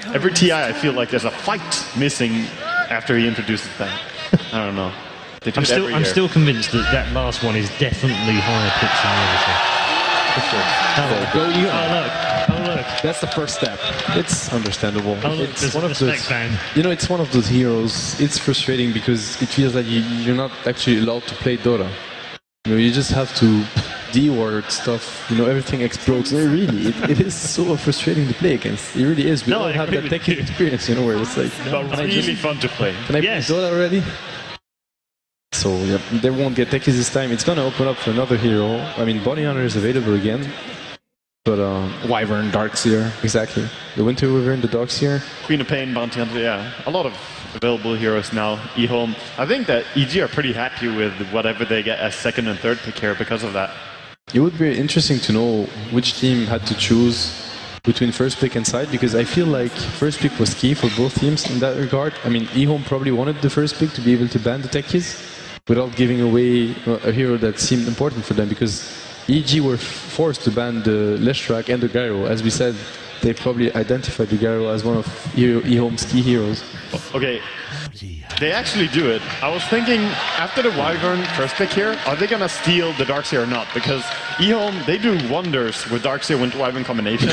Every TI, I feel like there's a fight missing after he introduces that. I don't know. I'm still convinced that that last one is definitely higher pitched than the other two. Oh look! That's the first step. It's understandable. It's one of those, it's one of those heroes. It's frustrating because it feels like you're not actually allowed to play Dota. You just have to D-word stuff. Everything explodes. Really, it is so frustrating to play against. It really is. We all have that tech experience, where it's like, but really fun to play. Can I play Dota already? So yeah, they won't get techies this time. It's gonna open up for another hero. I mean, Bounty Hunter is available again, but Wyvern, Darkseer. Exactly. The Winter Wyvern, the Darkseer. Queen of Pain, Bounty Hunter, yeah. A lot of available heroes now. EHOME. I think that EG are pretty happy with whatever they get as second and third pick here because of that. It would be interesting to know which team had to choose between first pick and side, because I feel like first pick was key for both teams in that regard. I mean, EHOME probably wanted the first pick to be able to ban the techies without giving away a hero that seemed important for them, because EG were forced to ban the Leshrac and the Gyro. As we said, they probably identified the Gyro as one of EHOME's key heroes. Okay, they actually do it. I was thinking, after the Wyvern first pick here, are they gonna steal the Darkseer or not? Because EHOME, they do wonders with Darkseer Winter Wyvern combination.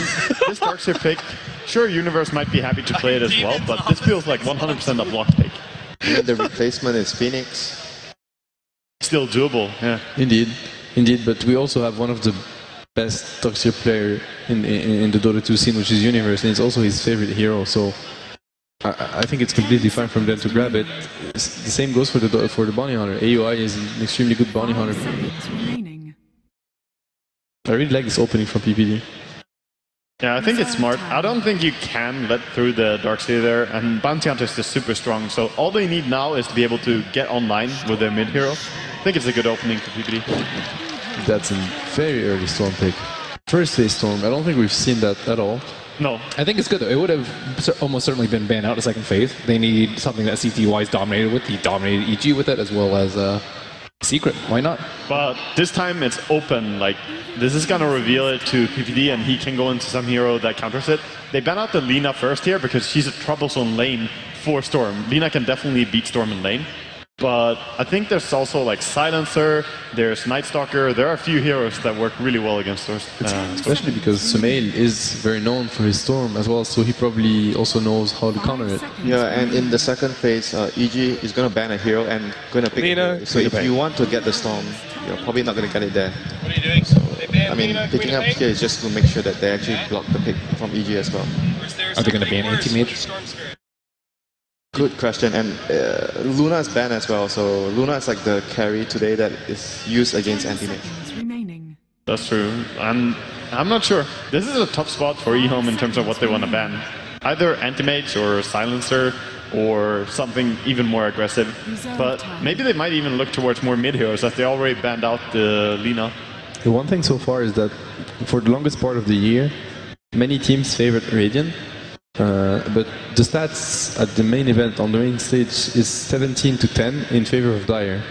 This Darkseer pick, sure, Universe might be happy to play it as well, but this feels like 100% a block pick. And the replacement is Phoenix. Still doable, yeah. Indeed, but we also have one of the best Darkseer player in the Dota 2 scene, which is Universe, and it's also his favorite hero, so I think it's completely fine from them to grab it. The same goes for the Bounty Hunter. AUI is an extremely good Bounty Hunter. I really like this opening from PPD. Yeah, I think it's smart. I don't think you can let through the Darkseer there, and Bounty Hunter is just super strong, so all they need now is to be able to get online with their mid hero. I think it's a good opening for PPD. That's a very early Storm pick. First phase Storm, I don't think we've seen that at all. No. I think it's good though. It would have almost certainly been banned out in second phase. They need something that CT-wise dominated with. He dominated EG with it, as well as Secret. Why not? But this time it's open. Like, this is gonna reveal it to PPD, and he can go into some hero that counters it. They ban out the Lina first here because she's a troublesome lane for Storm. Lina can definitely beat Storm in lane. But I think there's also like Silencer, there's Night Stalker, there are a few heroes that work really well against those. Especially because Sumail is very known for his Storm as well, so he probably also knows how to counter it. Yeah, and in the second phase, EG is going to ban a hero and going to pick Lina. So if you want to get the Storm, you're probably not going to get it there. What are you doing? So, I mean, picking up here is just to make sure that they actually block the pick from EG as well. Are they going to ban anti-mage? Good question, and Luna is banned as well, so Luna is like the carry today that is used against anti-mage. That's true, and I'm not sure. This is a tough spot for EHOME in terms of what they want to ban. Either anti-mage or Silencer or something even more aggressive, but maybe they might even look towards more mid heroes as they already banned out the Lina. The one thing so far is that for the longest part of the year, many teams favored Radiant. But the stats at the main event on the main stage is 17-10 in favor of Dire.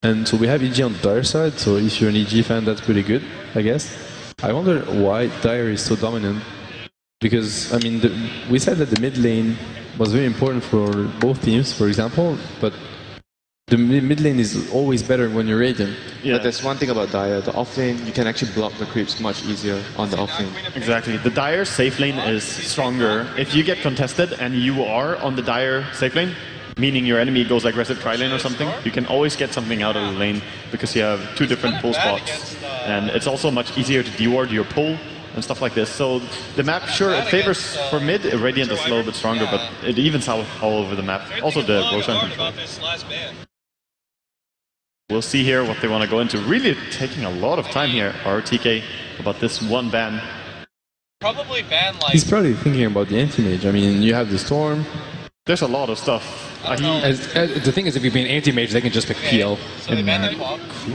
And so we have EG on the Dire side, so if you're an EG fan, that's pretty good, I guess. I wonder why Dire is so dominant. Because, I mean, we said that the mid lane was very important for both teams, for example, but the mid lane is always better when you're Radiant. Yeah. But there's one thing about Dire, the off lane, you can actually block the creeps much easier on the off lane. Exactly. The Dire safe lane is stronger. If you get contested and you are on the Dire safe lane, meaning your enemy goes aggressive tri lane or something, you can always get something out of the lane because you have two different pull spots. And it's also much easier to deward your pull and stuff like this. So the map, sure, it favors for mid, Radiant is a little bit stronger, but it evens out all over the map. Also the Roshan control. We'll see here what they want to go into. Really taking a lot of time here, RTK, about this one ban. Probably ban like... He's probably thinking about the anti-mage. I mean, you have the Storm. There's a lot of stuff. The thing is, if you ban anti-mage, they can just pick PL in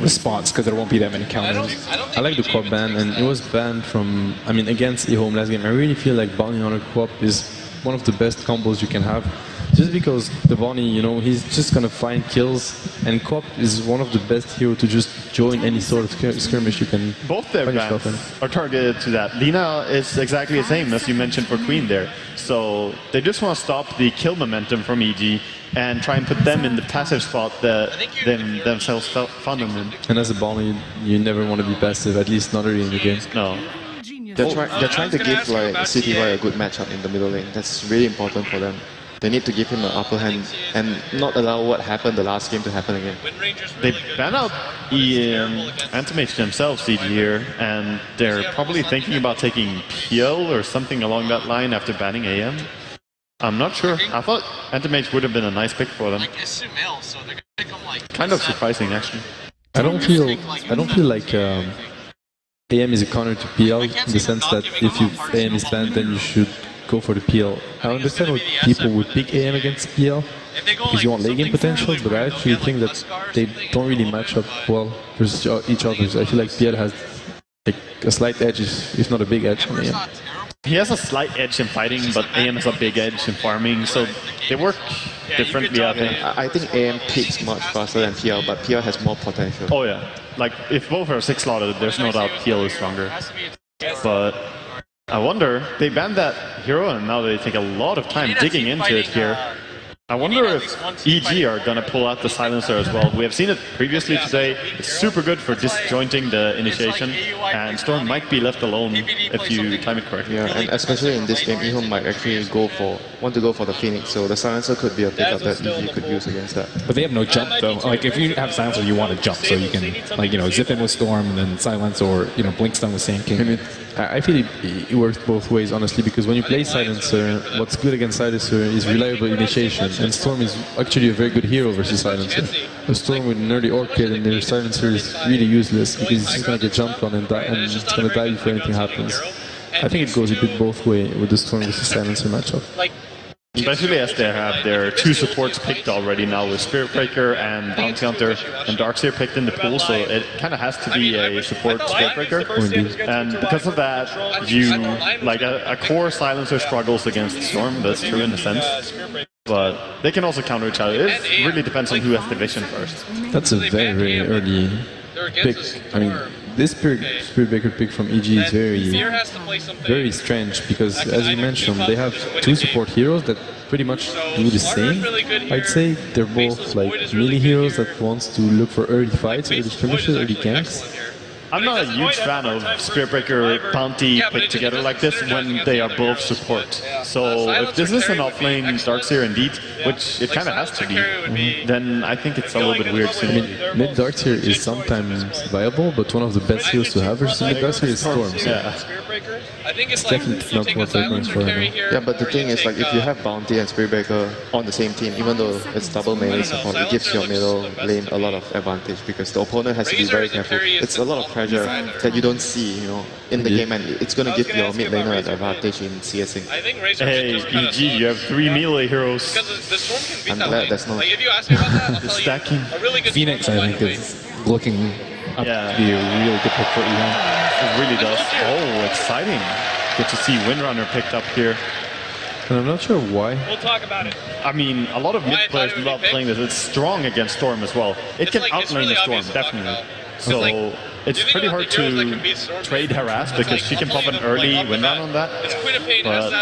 response, because there won't be that many counters. I like the co-op ban, and it was banned from, I mean, against EHOME last game. I really feel like Bounty Hunter co-op is one of the best combos you can have. just because the Bonnie, you know, he's just gonna find kills, and Cop is one of the best heroes to just join any sort of skirmish you can. Both their find yourself in. bans are targeted to that. Lina is exactly the same as you mentioned for Queen there. So they just want to stop the kill momentum from EG and try and put them in the passive spot that themselves found them in. And as a Bonnie, you never want to be passive, at least not early in the game. No. They're trying to give like CTY a good matchup in the middle lane. That's really important for them. They need to give him an upper hand and not allow what happened the last game to happen again. They ban out Antimage themselves CG here, and they're probably thinking about taking PL or something along that line after banning AM. I'm not sure. I thought Antimage would have been a nice pick for them. Kind of surprising, actually. I don't feel like AM is a counter to PL in the sense that if AM is banned, then you should go for the PL. I understand why people would pick AM against PL because you want late game potential, but I actually think that they don't really match up well versus each other. I feel like PL has like a slight edge, if not a big edge on AM. He has a slight edge in fighting, but AM has a big edge in farming, so they work differently, I think. I think AM peaks much faster than PL, but PL has more potential. Oh yeah, like if both are 6 slotted, there's no doubt PL is stronger. But I wonder, they banned that hero and now they take a lot of time digging into it here. I wonder if EG are gonna pull out the silencer as well. We have seen it previously today. It's super good for disjointing the initiation, and Storm might be left alone if you time it correctly. Yeah, and especially in this game, EHOME might actually want to go for the Phoenix, so the silencer could be a pickup that EG could use against that. But they have no jump though. Like if you have silencer, you want to jump so you can, like, you know, zip in with Storm and then silence, or, you know, blink stun with Sand King. I mean, I feel it works both ways, honestly, because when you play Silencer, what's good against Silencer is reliable initiation, and Storm is actually a very good hero versus Silencer. A Storm with an early Orchid and their Silencer is really useless because it's just going to get jumped on and it's going to die before anything happens. I think it goes a bit both ways with the Storm versus Silencer matchup. Especially as they have their 2 supports picked already now with Spirit Breaker and Bounty Hunter and Darkseer picked in the pool, so it kind of has to be a support Spirit Breaker. And because of that, like a core Silencer struggles against Storm, that's true in a sense. But they can also counter each other. It really depends on who has the vision first. That's a very, very early pick. I mean, this Spirit Breaker pick from EG is very strange because, as you mentioned, they have 2 support heroes that pretty much do the same. I'd say they're both like melee heroes that wants to look for early fights, early skirmishes, early ganks. I'm not a huge fan of Spirit Breaker Bounty picked together like this when they are both support. So if this is an offlane Darkseer indeed, which it kind of has to be, then I think it's a little bit weird. I mean, mid Darkseer is sometimes viable, but one of the best heroes to have versus mid Darkseer is Storm. So it's definitely not what they're going for. Yeah, but the thing is, like, if you have Bounty and Spirit Breaker on the same team, even though it's double melee support, it gives your middle lane a lot of advantage because the opponent has to be very careful. It's a lot of pressure that you don't see, you know, in the game, and it's going to give your mid laner an advantage in CSing. Hey, EG, you have 3 melee heroes. I'm glad that's not. Stacking. Phoenix, I think, is looking up to be a really good pick for EHOME. It really does. Oh, exciting. Good to see Windrunner picked up here. And I'm not sure why. We'll talk about it. I mean, a lot of mid players love playing this. It's strong against Storm as well. It can outlane the Storm, definitely. So it's pretty hard to trade Harass because she can pop an early win run on that. But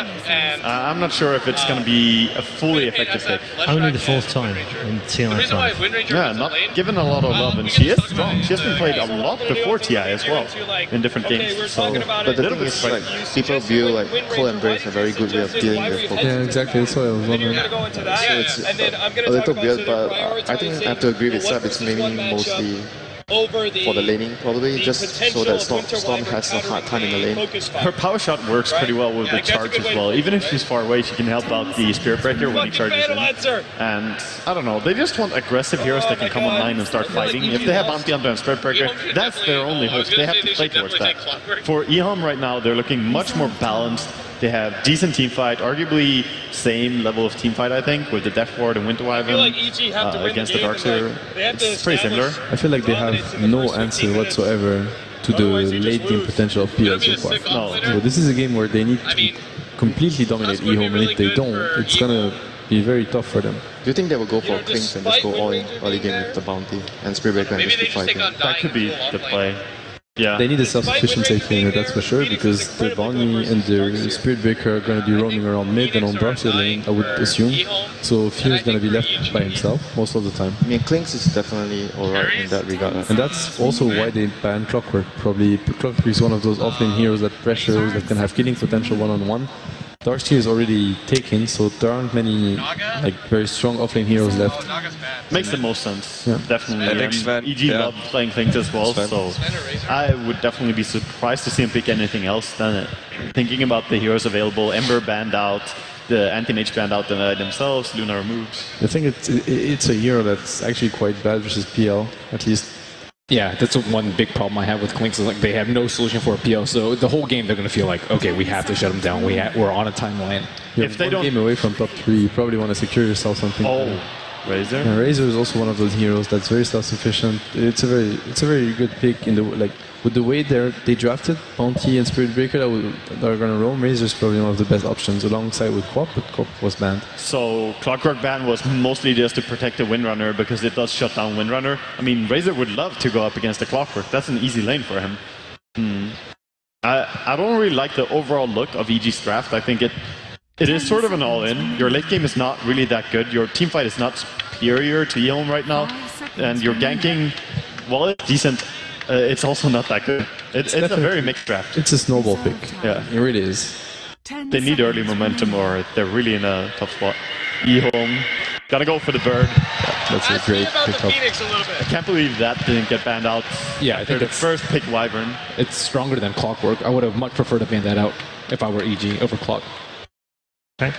I'm not sure if it's going to be a fully effective pick. Only the 4th time in TI5. Yeah, not given a lot of love, and she is strong. She has been played a lot before TI as well in different games. So, but the thing is, like, people view like Cold Embrace a very good way of dealing with Pokemon. Yeah, exactly. That's what I was wondering. So it's a little weird, but I think I have to agree with Seb. It's maybe mostly for the laning, probably, just so that Storm has a hard time in the lane. Her power shot works pretty well with the charge as well. Even if she's far away, she can help out the Spirit Breaker when he charges in. And I don't know, they just want aggressive heroes that can come online and start fighting. If they have Bounty Hunter and Spirit Breaker, that's their only hope. They have to play towards that. For EHOME right now, they're looking much more balanced. They have decent team fight, arguably same level of team fight, I think, with the Death Ward and Winter Wyvern against the Darkseer. It's pretty similar. I feel like they have no answer whatsoever to the late game potential of PL so far. No. So this is a game where they need to completely dominate EHOME, and if they don't, it's gonna be very tough for them. Do you think they will go for Clinks and just go all in early game with the bounty and Spirit Breaker and just keep fighting? That could be the play. Yeah. They need a self-sufficient safe laner, that's for sure, because the Bonnie and the Spirit Breaker are going to be roaming around mid and on Barca lane, I would assume. So Fear is going to be left by himself most of the time. I mean, Clinks is definitely alright in that regard. And that's also why they ban Clockwork. Probably Clockwork is one of those offlane heroes that pressures, that can have killing potential one-on-one. Darkseer is already taken, so there aren't many like very strong offlane heroes left. Makes the most sense, Yeah. definitely. And And EG love playing things as well, so I would definitely be surprised to see him pick anything else than it. Thinking about the heroes available, Ember banned out, the anti-mage banned out themselves, Luna removes. I think it's a hero that's actually quite bad versus PL, at least. Yeah, that's one big problem I have with Clinks is like they have no solution for a PO. So the whole game they're going to feel like, okay, we have to shut them down. We're on a timeline. You're If they one don't- game away from top 3, you probably want to secure yourself something. Oh, Razor? And Razor is also one of those heroes that's very self-sufficient. It's a very good pick in the like with the way they drafted Bounty and Spirit Breaker that are going to roam. Razor is probably one of the best options alongside with Quap, but Quap was banned. So Clockwork ban was mostly just to protect the Windrunner because it does shut down Windrunner. I mean, Razor would love to go up against the Clockwork. That's an easy lane for him. I don't really like the overall look of EG's draft. I think it is sort of an all-in. Your late game is not really that good. Your team fight is not superior to EHOME right now. And your ganking, while it's decent, it's also not that good. It's a very mixed draft. It's a snowball pick. Yeah. It really is. They need early momentum or they're really in a tough spot. EHOME, gotta go for the bird. That's a great pickup. I can't believe that didn't get banned out. Yeah, I After think the first pick Wyvern. it's stronger than Clockwork. I would have much preferred to ban that out if I were EG over Clock. Okay.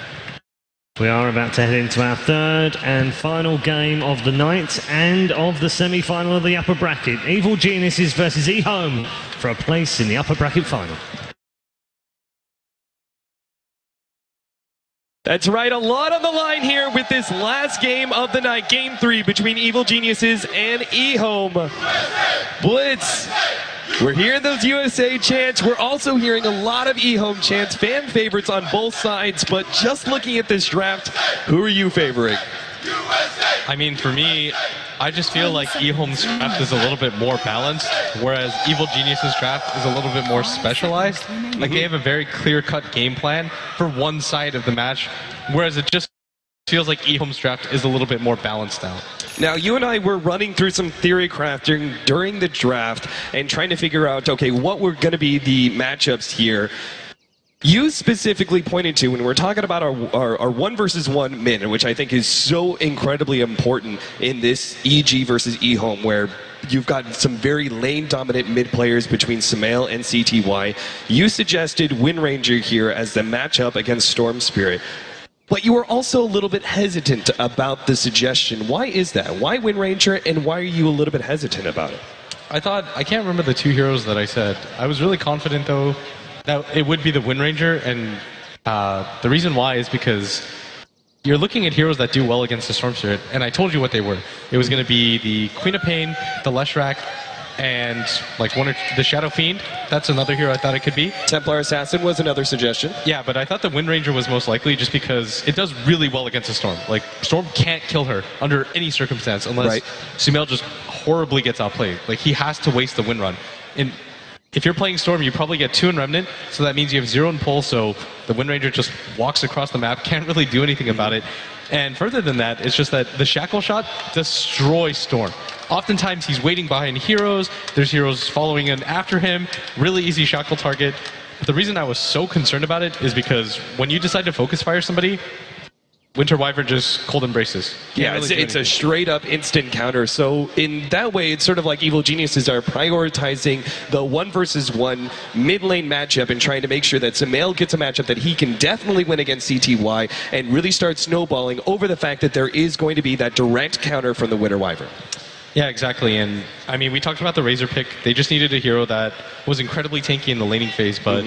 We are about to head into our third and final game of the night and of the semi-final of the upper bracket. Evil Geniuses versus EHOME for a place in the upper bracket final. That's right, a lot on the line here with this last game of the night, Game 3 between Evil Geniuses and EHOME. Blitz! We're hearing those USA chants. We're also hearing a lot of EHOME chants, fan favorites on both sides, but just looking at this draft, who are you favoring? I mean, for me, I just feel like EHOME's draft is a little bit more balanced, whereas Evil Genius's draft is a little bit more specialized. Like, they have a very clear-cut game plan for one side of the match, whereas it just feels like EHOME's draft is a little bit more balanced now. Now, you and I were running through some theory crafting during the draft and trying to figure out, okay, what were going to be the matchups here. You specifically pointed to, when we're talking about our 1 versus 1 mid, which I think is so incredibly important in this EG versus EHOME, where you've got some very lane-dominant mid players between Sumail and CTY. You suggested Windranger here as the matchup against Storm Spirit. But you were also a little bit hesitant about the suggestion. Why is that? Why Windranger, and why are you a little bit hesitant about it? I can't remember the 2 heroes that I said. I was really confident, though, that it would be the Windranger, and the reason why is because you're looking at heroes that do well against the Storm Spirit, and I told you what they were. It was going to be the Queen of Pain, the Leshrac, and like the Shadow Fiend. That's another hero I thought it could be. Templar Assassin was another suggestion. Yeah, but I thought the Windranger was most likely just because it does really well against a Storm. Like, Storm can't kill her under any circumstance unless Sumail just horribly gets outplayed. Like, he has to waste the win run. And if you're playing Storm, you probably get 2 in Remnant, so that means you have 0 in Pull, so the Windranger just walks across the map, can't really do anything about it. And further than that, it's just that the Shackle Shot destroys Storm. Oftentimes, he's waiting behind heroes, there's heroes following in after him, really easy Shackle target. But the reason I was so concerned about it is because when you decide to focus fire somebody, Winter Wyvern just cold embraces. Yeah, it's a straight up instant counter. So in that way, it's sort of like Evil Geniuses are prioritizing the 1 versus 1 mid lane matchup and trying to make sure that Sumail gets a matchup that he can definitely win against CTY and really start snowballing over the fact that there is going to be that direct counter from the Winter Wyvern. Yeah, exactly. And I mean, we talked about the Razor pick. They just needed a hero that was incredibly tanky in the laning phase. But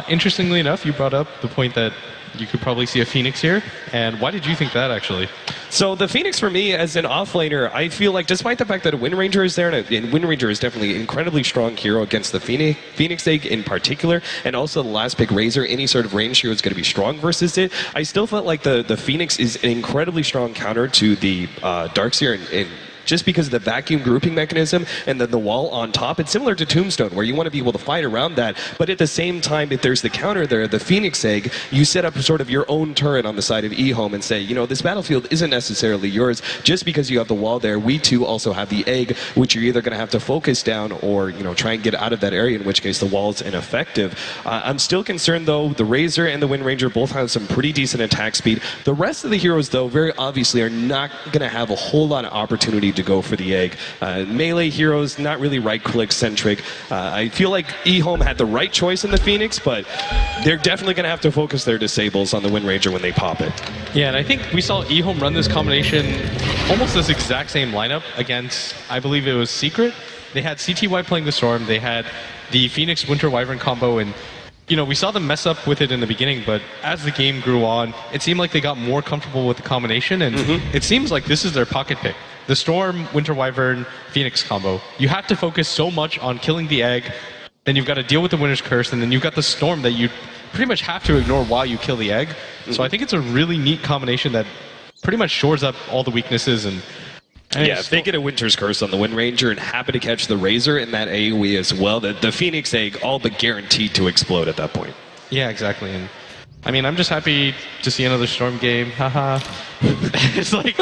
interestingly enough, you brought up the point that you could probably see a Phoenix here. And why did you think that, actually? So the Phoenix, for me, as an offlaner, I feel like despite the fact that a Wind Ranger is there, and Wind Ranger is definitely an incredibly strong hero against the Phoenix Egg in particular, and also the last pick Razor, any sort of range hero is going to be strong versus it. I still felt like the Phoenix is an incredibly strong counter to the Darkseer and just because of the vacuum grouping mechanism and then the wall on top. It's similar to Tombstone, where you want to be able to fight around that, but at the same time, if there's the counter there, the Phoenix Egg, you set up sort of your own turret on the side of EHOME and say, you know, this battlefield isn't necessarily yours. Just because you have the wall there, we too also have the egg, which you're either going to have to focus down or, you know, try and get out of that area, in which case the wall's ineffective. I'm still concerned, though. The Razor and the Wind Ranger both have some pretty decent attack speed. The rest of the heroes, though, very obviously are not going to have a whole lot of opportunity to go for the egg. Melee heroes, not really right-click centric. I feel like EHOME had the right choice in the Phoenix, but they're definitely going to have to focus their disables on the Wind Ranger when they pop it. Yeah, and I think we saw EHOME run this combination, almost this exact same lineup against, I believe it was Secret. They had CTY playing the Storm, they had the Phoenix Winter Wyvern combo, and you know, we saw them mess up with it in the beginning, but as the game grew on, it seemed like they got more comfortable with the combination, and it seems like this is their pocket pick. The Storm, Winter Wyvern, Phoenix combo. You have to focus so much on killing the egg, then you've got to deal with the Winter's Curse, and then you've got the Storm that you pretty much have to ignore while you kill the egg. So I think it's a really neat combination that pretty much shores up all the weaknesses. And yeah, if they get a Winter's Curse on the Wind Ranger and happen to catch the Razor in that AoE as well, the Phoenix Egg all but guaranteed to explode at that point. Yeah, exactly. And I mean, I'm just happy to see another Storm game. Haha. It's like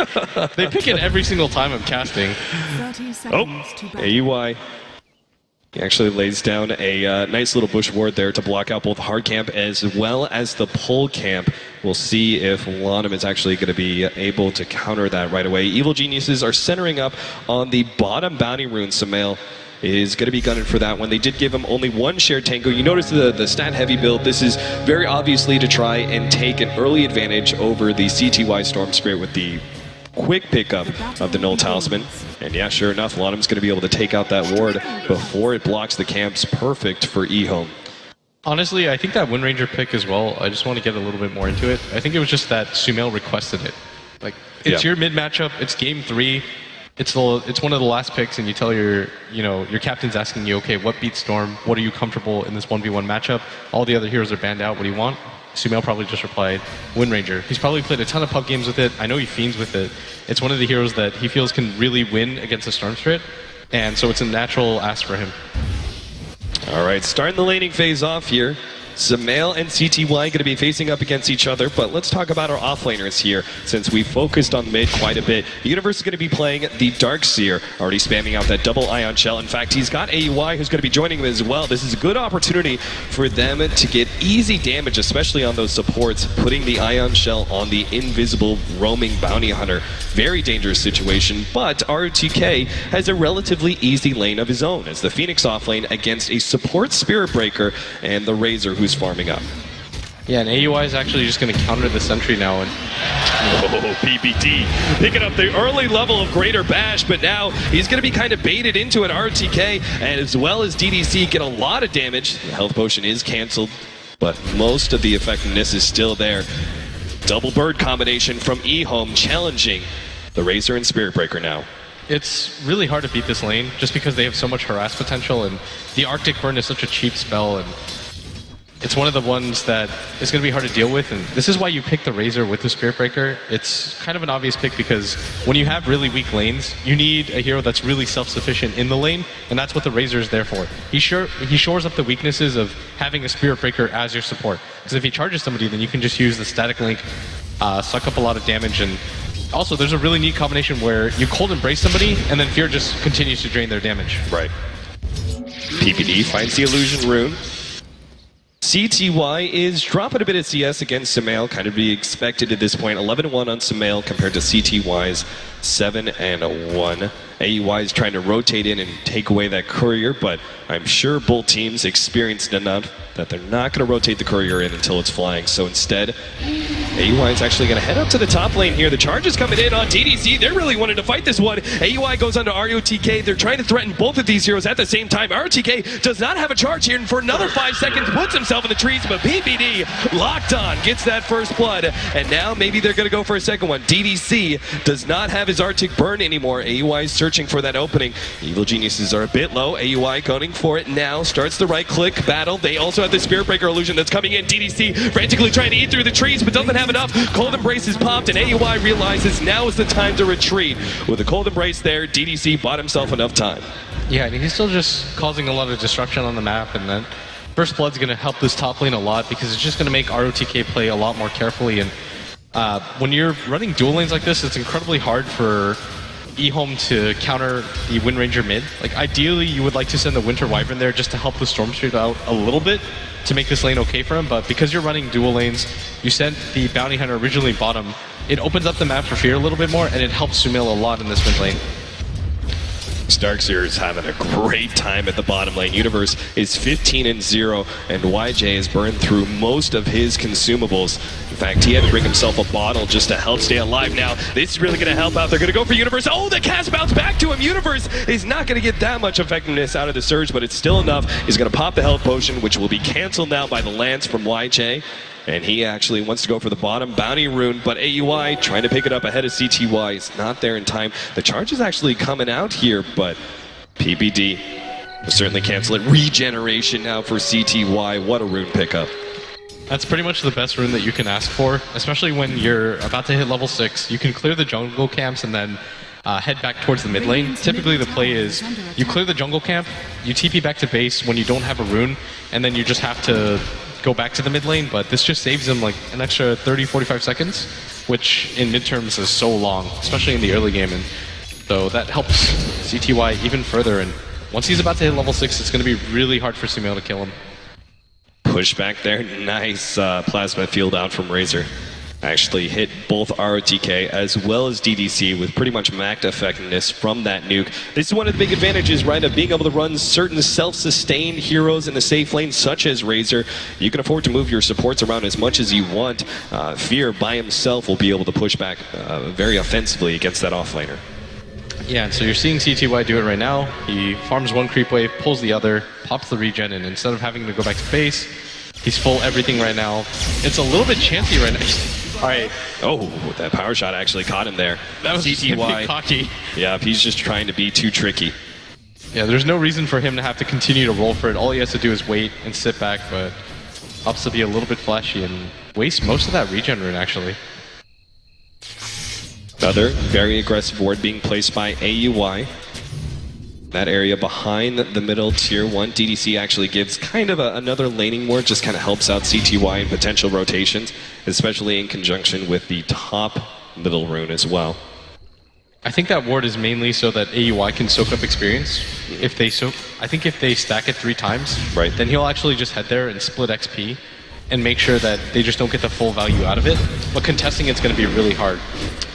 they pick it every single time I'm casting. AUI. He actually lays down a nice little bush ward there to block out both hard camp as well as the pole camp. We'll see if Lanham is actually going to be able to counter that right away. Evil Geniuses are centering up on the bottom bounty rune. Sumail is going to be gunning for that one. They did give him only one shared tango. You notice the stat heavy build. This is very obviously to try and take an early advantage over the CTY Storm Spirit with the quick pickup of the Null Talisman. And yeah, sure enough, Lanham's going to be able to take out that ward before it blocks the camps. Perfect for EHOME. Honestly, I think that Wind Ranger pick as well, I just want to get a little bit more into it. I think it was just that Sumail requested it. Like, it's your mid matchup, it's game 3, it's one of the last picks, and you tell your captain's asking you, okay, what beats Storm? What are you comfortable in this 1v1 matchup? All the other heroes are banned out, what do you want? Sumail probably just replied, Wind Ranger. He's probably played a ton of pub games with it. I know he fiends with it. It's one of the heroes that he feels can really win against the Storm Spirit, and so it's a natural ask for him. All right, starting the laning phase off here. Sumail and CTY going to be facing up against each other, but let's talk about our offlaners here, since we focused on mid quite a bit. The Universe is going to be playing the Darkseer, already spamming out that double Ion Shell. In fact, he's got AUI who's going to be joining him as well. This is a good opportunity for them to get easy damage, especially on those supports, putting the Ion Shell on the invisible roaming bounty hunter. Very dangerous situation, but ROTK has a relatively easy lane of his own as the Phoenix offlane against a support Spirit Breaker and the Razor who's farming up. Yeah, and AUI is actually just going to counter the sentry now. And oh, PBD picking up the early level of Greater Bash, but now he's going to be kind of baited into an RTK, and as well as DDC get a lot of damage. The health potion is canceled, but most of the effectiveness is still there. Double bird combination from EHOME challenging the Razor and Spirit Breaker now. It's really hard to beat this lane just because they have so much harass potential, and the Arctic Burn is such a cheap spell, and it's one of the ones that is going to be hard to deal with, and this is why you pick the Razor with the Spirit Breaker. It's kind of an obvious pick because when you have really weak lanes, you need a hero that's really self-sufficient in the lane, and that's what the Razor is there for. He shores up the weaknesses of having a Spirit Breaker as your support, because if he charges somebody, then you can just use the static link, suck up a lot of damage, and also there's a really neat combination where you cold embrace somebody, and then Fear just continues to drain their damage. Right. PPD finds the illusion rune. CTY is dropping a bit of CS against Sumail, kind of be expected at this point. 11-1 on Sumail compared to CTY's 7-1. AUI is trying to rotate in and take away that courier, but I'm sure both teams experienced enough that they're not going to rotate the courier in until it's flying. So instead, AUI is actually going to head up to the top lane here. The charge is coming in on DDC. They're really wanting to fight this one. AUI goes onto ROTK. They're trying to threaten both of these heroes at the same time. ROTK does not have a charge here, and for another 5 seconds puts himself in the trees, but PPD locked on, gets that first blood, and now maybe they're going to go for a second one. DDC does not have his Arctic burn anymore. AUI is searching for that opening. Evil Geniuses are a bit low. AUI going for it now. Starts the right click battle. They also have the Spirit Breaker illusion that's coming in. DDC frantically trying to eat through the trees, but doesn't have enough. Cold Embrace is popped, and AUI realizes now is the time to retreat. With a Cold Embrace there, DDC bought himself enough time. Yeah, and he's still just causing a lot of destruction on the map, and then First Blood's going to help this top lane a lot because it's just going to make ROTK play a lot more carefully. And when you're running dual lanes like this, it's incredibly hard for EHOME to counter the Wind Ranger mid. Like, ideally, you would like to send the Winter Wyvern there just to help the Storm Spirit out a little bit to make this lane okay for him, but because you're running dual lanes, you sent the Bounty Hunter originally bottom, it opens up the map for Fear a little bit more, and it helps Sumail a lot in this mid lane. Starkseer is having a great time at the bottom lane. Universe is 15-0, and YJ has burned through most of his consumables. In fact, he had to bring himself a bottle just to help stay alive now. This is really going to help out. They're going to go for Universe. Oh, the cast bounce back to him. Universe is not going to get that much effectiveness out of the Surge, but it's still enough. He's going to pop the health potion, which will be canceled now by the Lance from YJ. And he actually wants to go for the bottom bounty rune, but AUI trying to pick it up ahead of CTY. Is not there in time. The charge is actually coming out here, but PPD will certainly cancel it. Regeneration now for CTY. What a rune pickup. That's pretty much the best rune that you can ask for, especially when you're about to hit level 6. You can clear the jungle camps and then head back towards the mid lane. Typically the play is you clear the jungle camp, you TP back to base when you don't have a rune, and then you just have to go back to the mid lane, but this just saves him like an extra 30-45 seconds, which in midterms is so long, especially in the early game, and so that helps CTY even further, and once he's about to hit level 6, it's going to be really hard for Sumail to kill him. Push back there, nice plasma field out from Razor. Actually hit both ROTK as well as DDC with pretty much maxed effectiveness from that nuke. This is one of the big advantages, right, of being able to run certain self-sustained heroes in the safe lane, such as Razor. You can afford to move your supports around as much as you want. Fear by himself will be able to push back very offensively against that offlaner. Yeah, and so you're seeing CTY do it right now. He farms one creep wave, pulls the other, pops the regen, and instead of having to go back to base, he's full everything right now. It's a little bit chancy right now. All right. Oh, that power shot actually caught him there. That was CTY. Cocky. Yeah, he's just trying to be too tricky. Yeah, there's no reason for him to have to continue to roll for it. All he has to do is wait and sit back, but opts to be a little bit flashy and waste most of that regen rune, actually. Another very aggressive ward being placed by AUI. That area behind the middle tier 1, DDC actually gives kind of another laning ward, just kind of helps out CTY in potential rotations, especially in conjunction with the top middle rune as well. I think that ward is mainly so that AUI can soak up experience. If they I think if they stack it 3 times, right, then he'll actually just head there and split XP and make sure that they just don't get the full value out of it. But contesting it's going to be really hard.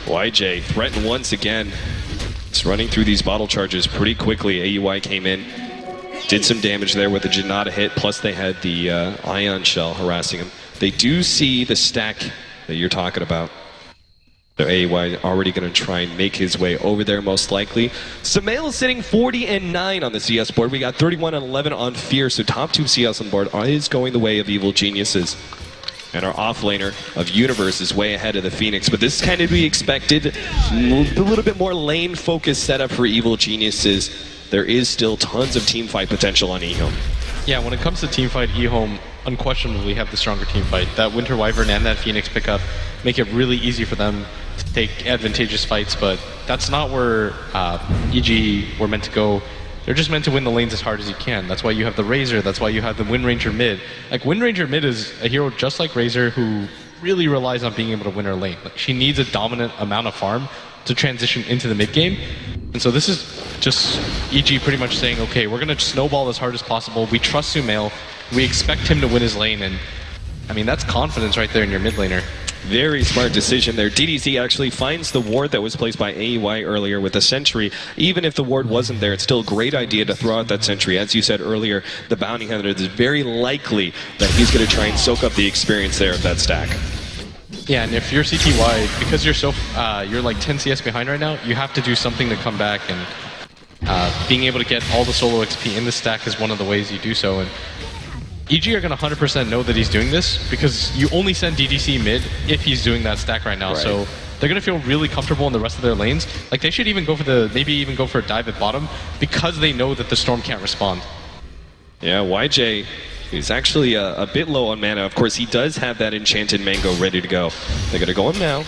YJ threatened once again. It's running through these bottle charges pretty quickly. AUI came in, did some damage there with the Janata hit, plus they had the Ion Shell harassing him. They do see the stack that you're talking about. So AUI already going to try and make his way over there most likely. Sumail is sitting 40-9 on the CS board. We got 31-11 on Fear, so top 2 CS on board is going the way of Evil Geniuses. And our offlaner of Universe is way ahead of the Phoenix, but this is kind of to be expected. A little bit more lane-focused setup for Evil Geniuses. There is still tons of teamfight potential on EHOME. Yeah, when it comes to teamfight, EHOME unquestionably have the stronger teamfight. That Winter Wyvern and that Phoenix pickup make it really easy for them to take advantageous fights, but that's not where EG were meant to go. They're just meant to win the lanes as hard as you can. That's why you have the Razor, that's why you have the Wind Ranger mid. Like, Wind Ranger mid is a hero just like Razor who really relies on being able to win her lane. Like, she needs a dominant amount of farm to transition into the mid game. And so this is just EG pretty much saying, okay, we're going to snowball as hard as possible. We trust Sumail. We expect him to win his lane. And I mean, that's confidence right there in your mid laner. Very smart decision there. DDC actually finds the ward that was placed by AUI earlier with the sentry. Even if the ward wasn't there, it's still a great idea to throw out that sentry. As you said earlier, the bounty hunter is very likely that he's going to try and soak up the experience there of that stack. Yeah, and if you're CTY, because you're like 10 CS behind right now, you have to do something to come back, and being able to get all the solo XP in the stack is one of the ways you do so. And EG are going to 100% know that he's doing this, because you only send DDC mid if he's doing that stack right now. Right. So they're going to feel really comfortable in the rest of their lanes. Like, they should even go for maybe even go for a dive at bottom, because they know that the Storm can't respond. Yeah, YJ is actually a bit low on mana. Of course, he does have that Enchanted Mango ready to go. They're going to go him now,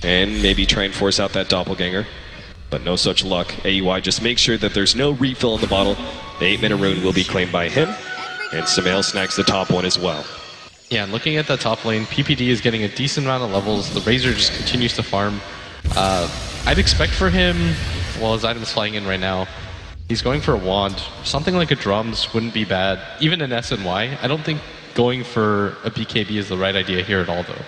and maybe try and force out that Doppelganger. But no such luck. AUI just makes sure that there's no refill in the bottle. The 8-mana rune will be claimed by him, and Sumail snacks the top one as well. Yeah, and looking at that top lane, PPD is getting a decent amount of levels. The Razor just continues to farm. I'd expect for him, well, his item's flying in right now, he's going for a wand. Something like a drums wouldn't be bad. Even an SNY, I don't think going for a BKB is the right idea here at all, though.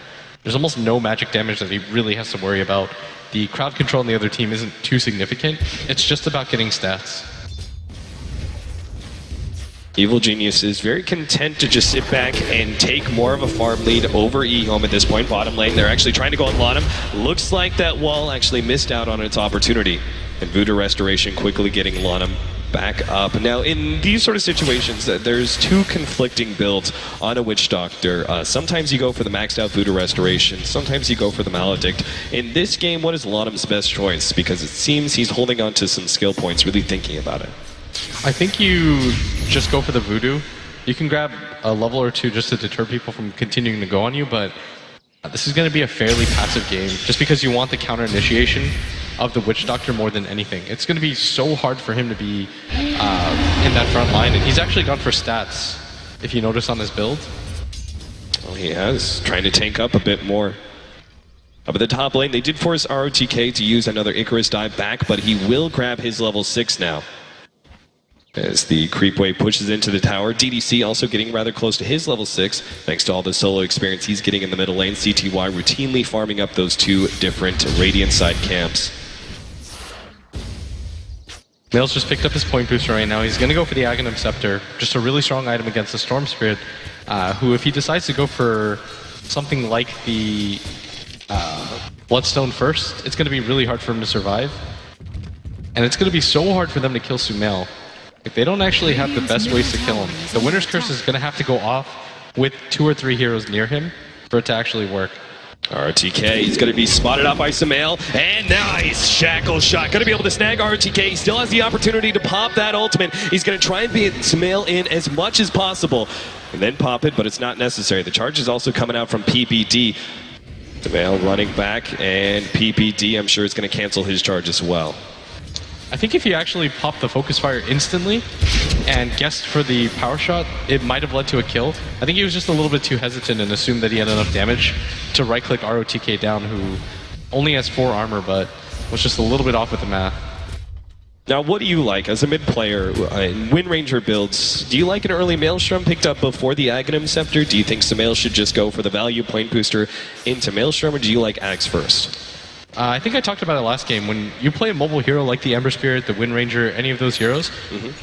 There's almost no magic damage that he really has to worry about. The crowd control on the other team isn't too significant. It's just about getting stats. Evil Genius is very content to just sit back and take more of a farm lead over EHOME at this point. Bottom lane, they're actually trying to go on Lanham. Looks like that wall actually missed out on its opportunity. And Voodoo Restoration quickly getting Lanham back up. Now, in these sort of situations, there's two conflicting builds on a Witch Doctor. Sometimes you go for the maxed out Voodoo Restoration, sometimes you go for the Maledict. In this game, what is Lanham's best choice? Because it seems he's holding on to some skill points, really thinking about it. I think you just go for the Voodoo. You can grab a level or two just to deter people from continuing to go on you, but this is going to be a fairly passive game, just because you want the counter initiation of the Witch Doctor more than anything. It's going to be so hard for him to be in that front line, and he's actually gone for stats, if you notice on his build. Well, he has, trying to tank up a bit more. Up at the top lane, they did force ROTK to use another Icarus dive back, but he will grab his level 6 now. As the creep wave pushes into the tower, DDC also getting rather close to his level 6, thanks to all the solo experience he's getting in the middle lane. CTY routinely farming up those two different Radiant side camps. Nails just picked up his point booster right now. He's going to go for the Aghanim Scepter, just a really strong item against the Storm Spirit, who, if he decides to go for something like the Bloodstone first, it's going to be really hard for him to survive. And it's going to be so hard for them to kill Sumail. If they don't actually have the best ways to kill him, the Winter's Curse is going to have to go off with 2 or 3 heroes near him for it to actually work. RTK is going to be spotted out by Sumail, and nice shackle shot. Going to be able to snag RTK. He still has the opportunity to pop that ultimate. He's going to try and beat Sumail in as much as possible, and then pop it, but it's not necessary. The charge is also coming out from PPD. Sumail running back, and PPD, I'm sure, is going to cancel his charge as well. I think if he actually popped the Focus Fire instantly and guessed for the power shot, it might have led to a kill. I think he was just a little bit too hesitant and assumed that he had enough damage to right-click ROTK down, who only has 4 armor, but was just a little bit off with the math. Now, what do you like as a mid player in Wind Ranger builds? Do you like an early Maelstrom picked up before the Aghanim Scepter? Do you think Sumail should just go for the value point booster into Maelstrom, or do you like Axe first? I think I talked about it last game. When you play a mobile hero like the Ember Spirit, the Wind Ranger, any of those heroes,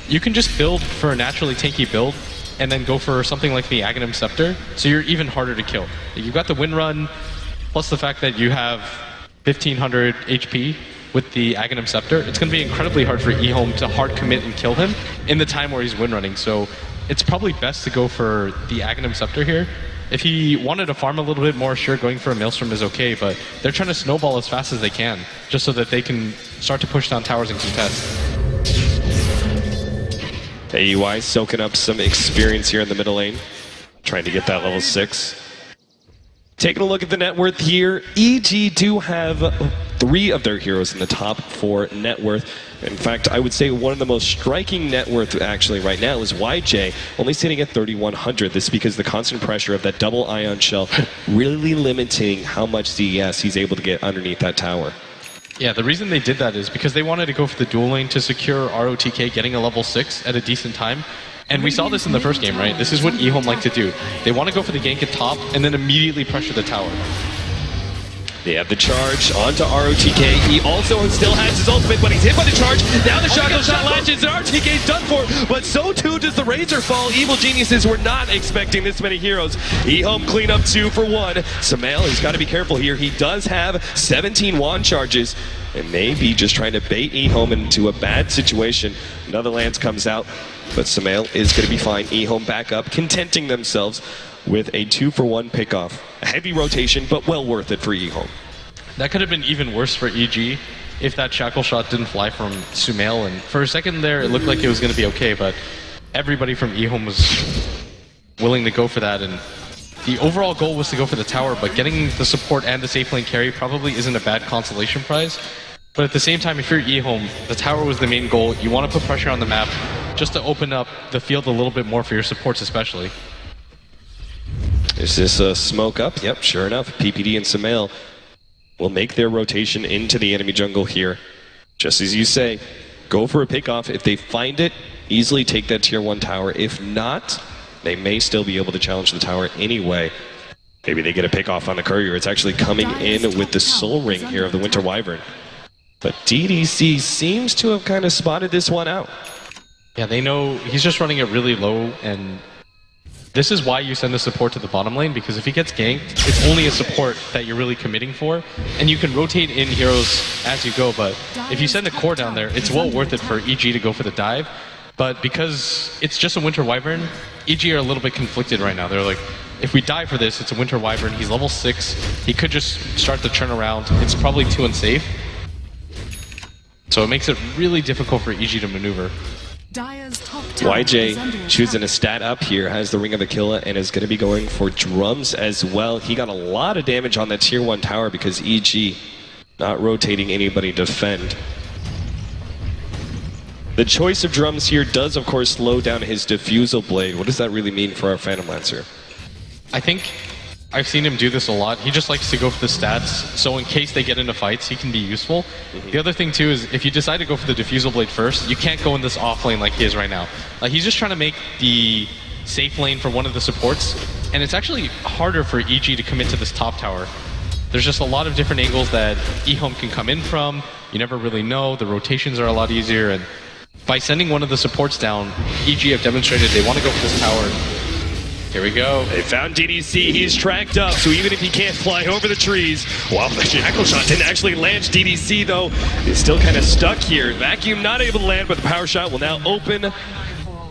you can just build for a naturally tanky build and then go for something like the Aghanim Scepter, so you're even harder to kill. You've got the Wind Run, plus the fact that you have 1500 HP with the Aghanim Scepter. It's going to be incredibly hard for EHOME to hard commit and kill him in the time where he's Wind Running, so it's probably best to go for the Aghanim Scepter here. If he wanted to farm a little bit more, sure, going for a Maelstrom is okay, but they're trying to snowball as fast as they can, just so that they can start to push down towers and contest. AUI soaking up some experience here in the middle lane, trying to get that level 6. Taking a look at the net worth here, EG do have 3 of their heroes in the top 4 net worth. In fact, I would say one of the most striking net worth actually right now is YJ, only sitting at 3,100. This is because the constant pressure of that double ion shell really limiting how much CES he's able to get underneath that tower. Yeah, the reason they did that is because they wanted to go for the dual lane to secure ROTK getting a level 6 at a decent time. And we saw this in the first game, right? This is what EHOME like to do. They want to go for the gank at top and then immediately pressure the tower. They have the charge onto ROTK. He also still has his ultimate, but he's hit by the charge. Now the shotgun shot latches, and ROTK's done for, but so too does the Razor fall. Evil Geniuses were not expecting this many heroes. EHOME clean up 2 for 1. Sumail, he's got to be careful here. He does have 17 wand charges, and maybe just trying to bait EHOME into a bad situation. Netherlands comes out, but Sumail is going to be fine. EHOME back up, contenting themselves with a 2 for 1 pickoff. A heavy rotation, but well worth it for EHOME. That could have been even worse for EG if that shackle shot didn't fly from Sumail. And for a second there, it looked like it was going to be okay, but everybody from EHOME was willing to go for that. And the overall goal was to go for the tower, but getting the support and the safe lane carry probably isn't a bad consolation prize. But at the same time, if you're EHOME, the tower was the main goal. You want to put pressure on the map just to open up the field a little bit more for your supports especially. Is this a smoke up? Yep, sure enough. PPD and Sumail will make their rotation into the enemy jungle here. Just as you say, go for a pickoff. If they find it, easily take that tier 1 tower. If not, they may still be able to challenge the tower anyway. Maybe they get a pickoff on the courier. It's actually coming in with the soul ring here of the Winter Wyvern. But DDC seems to have kind of spotted this one out. Yeah, they know he's just running it really low, and this is why you send the support to the bottom lane, because if he gets ganked, it's only a support that you're really committing for, and you can rotate in heroes as you go, but if you send a core down there, it's well worth it for EG to go for the dive, but because it's just a Winter Wyvern, EG are a little bit conflicted right now. They're like, if we die for this, it's a Winter Wyvern, he's level 6, he could just start the turnaround, it's probably too unsafe, so it makes it really difficult for EG to maneuver. YJ choosing a stat up here, has the Ring of Aquila, and is going to be going for drums as well. He got a lot of damage on that tier 1 tower because EG not rotating anybody to defend. The choice of drums here does, of course, slow down his Diffusal Blade. What does that really mean for our Phantom Lancer? I think I've seen him do this a lot. He just likes to go for the stats, so in case they get into fights, he can be useful. The other thing, too, is if you decide to go for the Diffusal Blade first, you can't go in this off lane like he is right now. Like, he's just trying to make the safe lane for one of the supports, and it's actually harder for EG to commit to this top tower. There's just a lot of different angles that EHOME can come in from. You never really know. The rotations are a lot easier, and by sending one of the supports down, EG have demonstrated they want to go for this tower. Here we go. They found DDC. He's tracked up, so even if he can't fly over the trees, well, the shackle shot didn't actually land DDC, though. He's still kind of stuck here. Vacuum not able to land, but the power shot will now open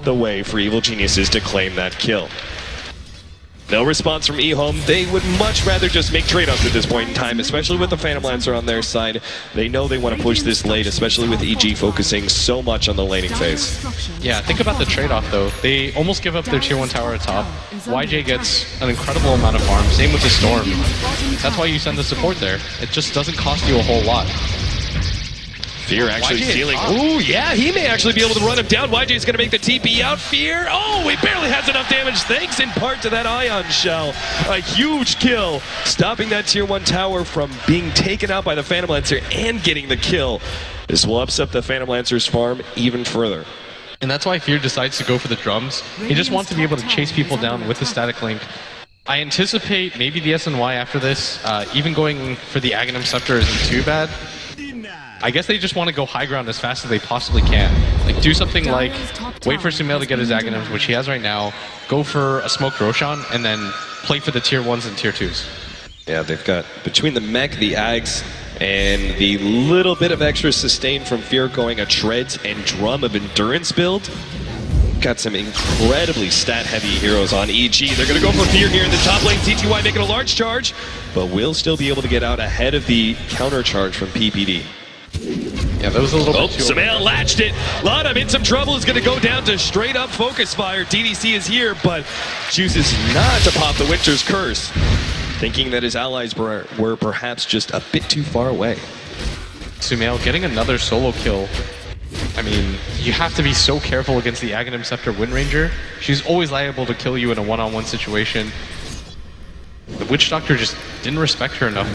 the way for Evil Geniuses to claim that kill. No response from EHOME. They would much rather just make trade-offs at this point in time, especially with the Phantom Lancer on their side. They know they want to push this late, especially with EG focusing so much on the laning phase. Yeah, think about the trade-off, though. They almost give up their tier 1 tower at top. YJ gets an incredible amount of farm, same with the Storm. That's why you send the support there. It just doesn't cost you a whole lot. Fear actually stealing. Ooh, yeah, he may actually be able to run him down. YJ's going to make the TP out. Fear, oh, he barely has enough damage, thanks in part to that Ion Shell. A huge kill, stopping that tier 1 tower from being taken out by the Phantom Lancer and getting the kill. This will upset the Phantom Lancer's farm even further. And that's why Fear decides to go for the drums. He just wants to be able to chase people down with the static link. I anticipate maybe the SNY after this, even going for the Aghanim Scepter isn't too bad. I guess they just want to go high ground as fast as they possibly can. Like, do something like wait for Sumail to get his Aghanims, which he has right now, go for a smoked Roshan, and then play for the tier 1s and tier 2s. Yeah, they've got, between the mech, the Ags, and the little bit of extra sustain from Fear going a Treads and Drum of Endurance build, got some incredibly stat-heavy heroes on EG. They're going to go for Fear here in the top lane. CTY making a large charge, but will still be able to get out ahead of the counter charge from PPD. Yeah, that was a little bit too Sumail latched it. Lana in some trouble, is going to go down to straight up focus fire. DDC is here, but chooses not to pop the Winter's Curse, thinking that his allies were perhaps just a bit too far away. Sumail getting another solo kill. I mean, you have to be so careful against the Aghanim Scepter Wind Ranger. She's always liable to kill you in a one-on-one situation. The Witch Doctor just didn't respect her enough.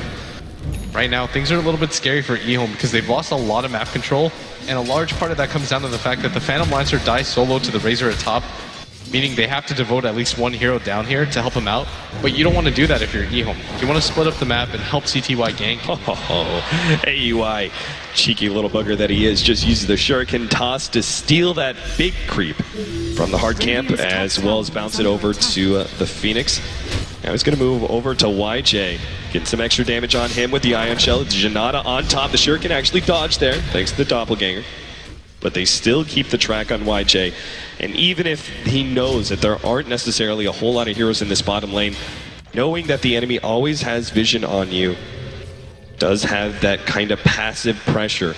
Right now, things are a little bit scary for EHOME because they've lost a lot of map control, and a large part of that comes down to the fact that the Phantom Lancer dies solo to the Razor at top. meaning they have to devote at least one hero down here to help him out, but you don't want to do that if you're EHOME. You want to split up the map and help CTY gank. AUI, cheeky little bugger that he is, just uses the shuriken toss to steal that big creep from the hard camp, as well as bounce it over to the Phoenix. Now he's going to move over to YJ, getting some extra damage on him with the Ion Shell. It's Janata on top. The shuriken actually dodged there, thanks to the Doppelganger. But they still keep the track on YJ. And even if he knows that there aren't necessarily a whole lot of heroes in this bottom lane, knowing that the enemy always has vision on you does have that kind of passive pressure,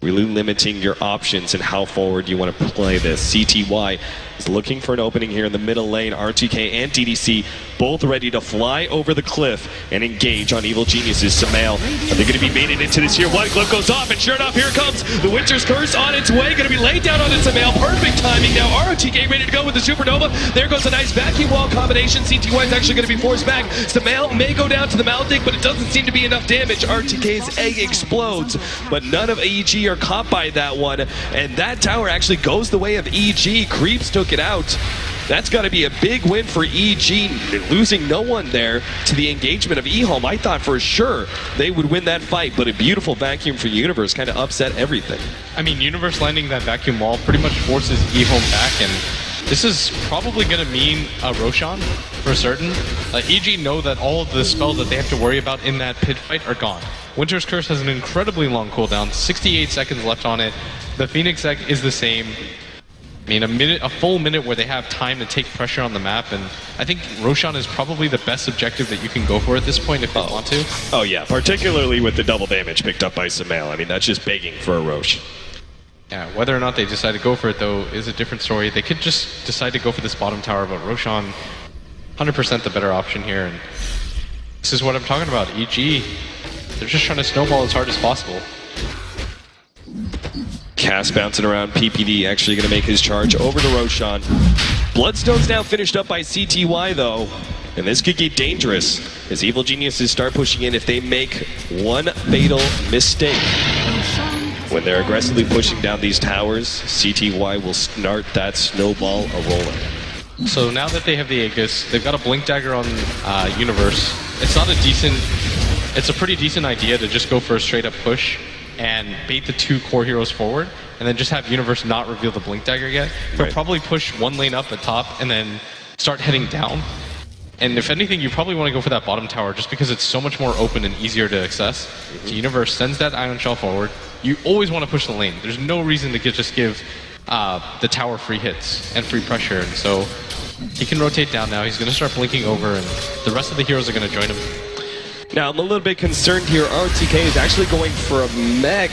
really limiting your options and how forward you want to play this. CTY is looking for an opening here in the middle lane. RTK and DDC both ready to fly over the cliff and engage on Evil Genius's Samael. Are they going to be baited into this here? One clip goes off, and sure enough, here comes the Winter's Curse on its way. Going to be laid down on its Samael. Perfect timing now. RTK ready to go with the Supernova. There goes a nice vacuum wall combination. CTY is actually going to be forced back. Samael may go down to the Maledict, but it doesn't seem to be enough damage. RTK's egg explodes, but none of EG are caught by that one, and that tower actually goes the way of EG. Creeps took it out. That's got to be a big win for EG, losing no one there to the engagement of EHOME. I thought for sure they would win that fight, but a beautiful vacuum for Universe kind of upset everything. I mean, Universe landing that vacuum wall pretty much forces EHOME back, and this is probably going to mean Roshan for certain. EG know that all of the spells that they have to worry about in that pit fight are gone. Winter's Curse has an incredibly long cooldown, 68 seconds left on it. The Phoenix egg is the same. I mean, a full minute where they have time to take pressure on the map, and I think Roshan is probably the best objective that you can go for at this point if they want to. Oh yeah, particularly with the double damage picked up by Samael. I mean, that's just begging for a Rosh. Yeah, whether or not they decide to go for it, though, is a different story. They could just decide to go for this bottom tower, but Roshan, 100% the better option here, and this is what I'm talking about. EG, they're just trying to snowball as hard as possible. Cass bouncing around. PPD actually going to make his charge over to Roshan. Bloodstone's now finished up by CTY though, and this could get dangerous as Evil Geniuses start pushing in. If they make one fatal mistake when they're aggressively pushing down these towers, CTY will start that snowball a-rolling. So now that they have the Aegis, they've got a Blink Dagger on Universe. It's a pretty decent idea to just go for a straight up push and bait the two core heroes forward, and then just have Universe not reveal the Blink Dagger yet, but probably push one lane up at top and then start heading down. And if anything, you probably want to go for that bottom tower just because it's so much more open and easier to access. So Universe sends that Ion Shell forward. You always want to push the lane. There's no reason to just give the tower free hits and free pressure, and so he can rotate down now. He's going to start blinking over, and the rest of the heroes are going to join him. Now, I'm a little bit concerned here. RTK is actually going for a mech.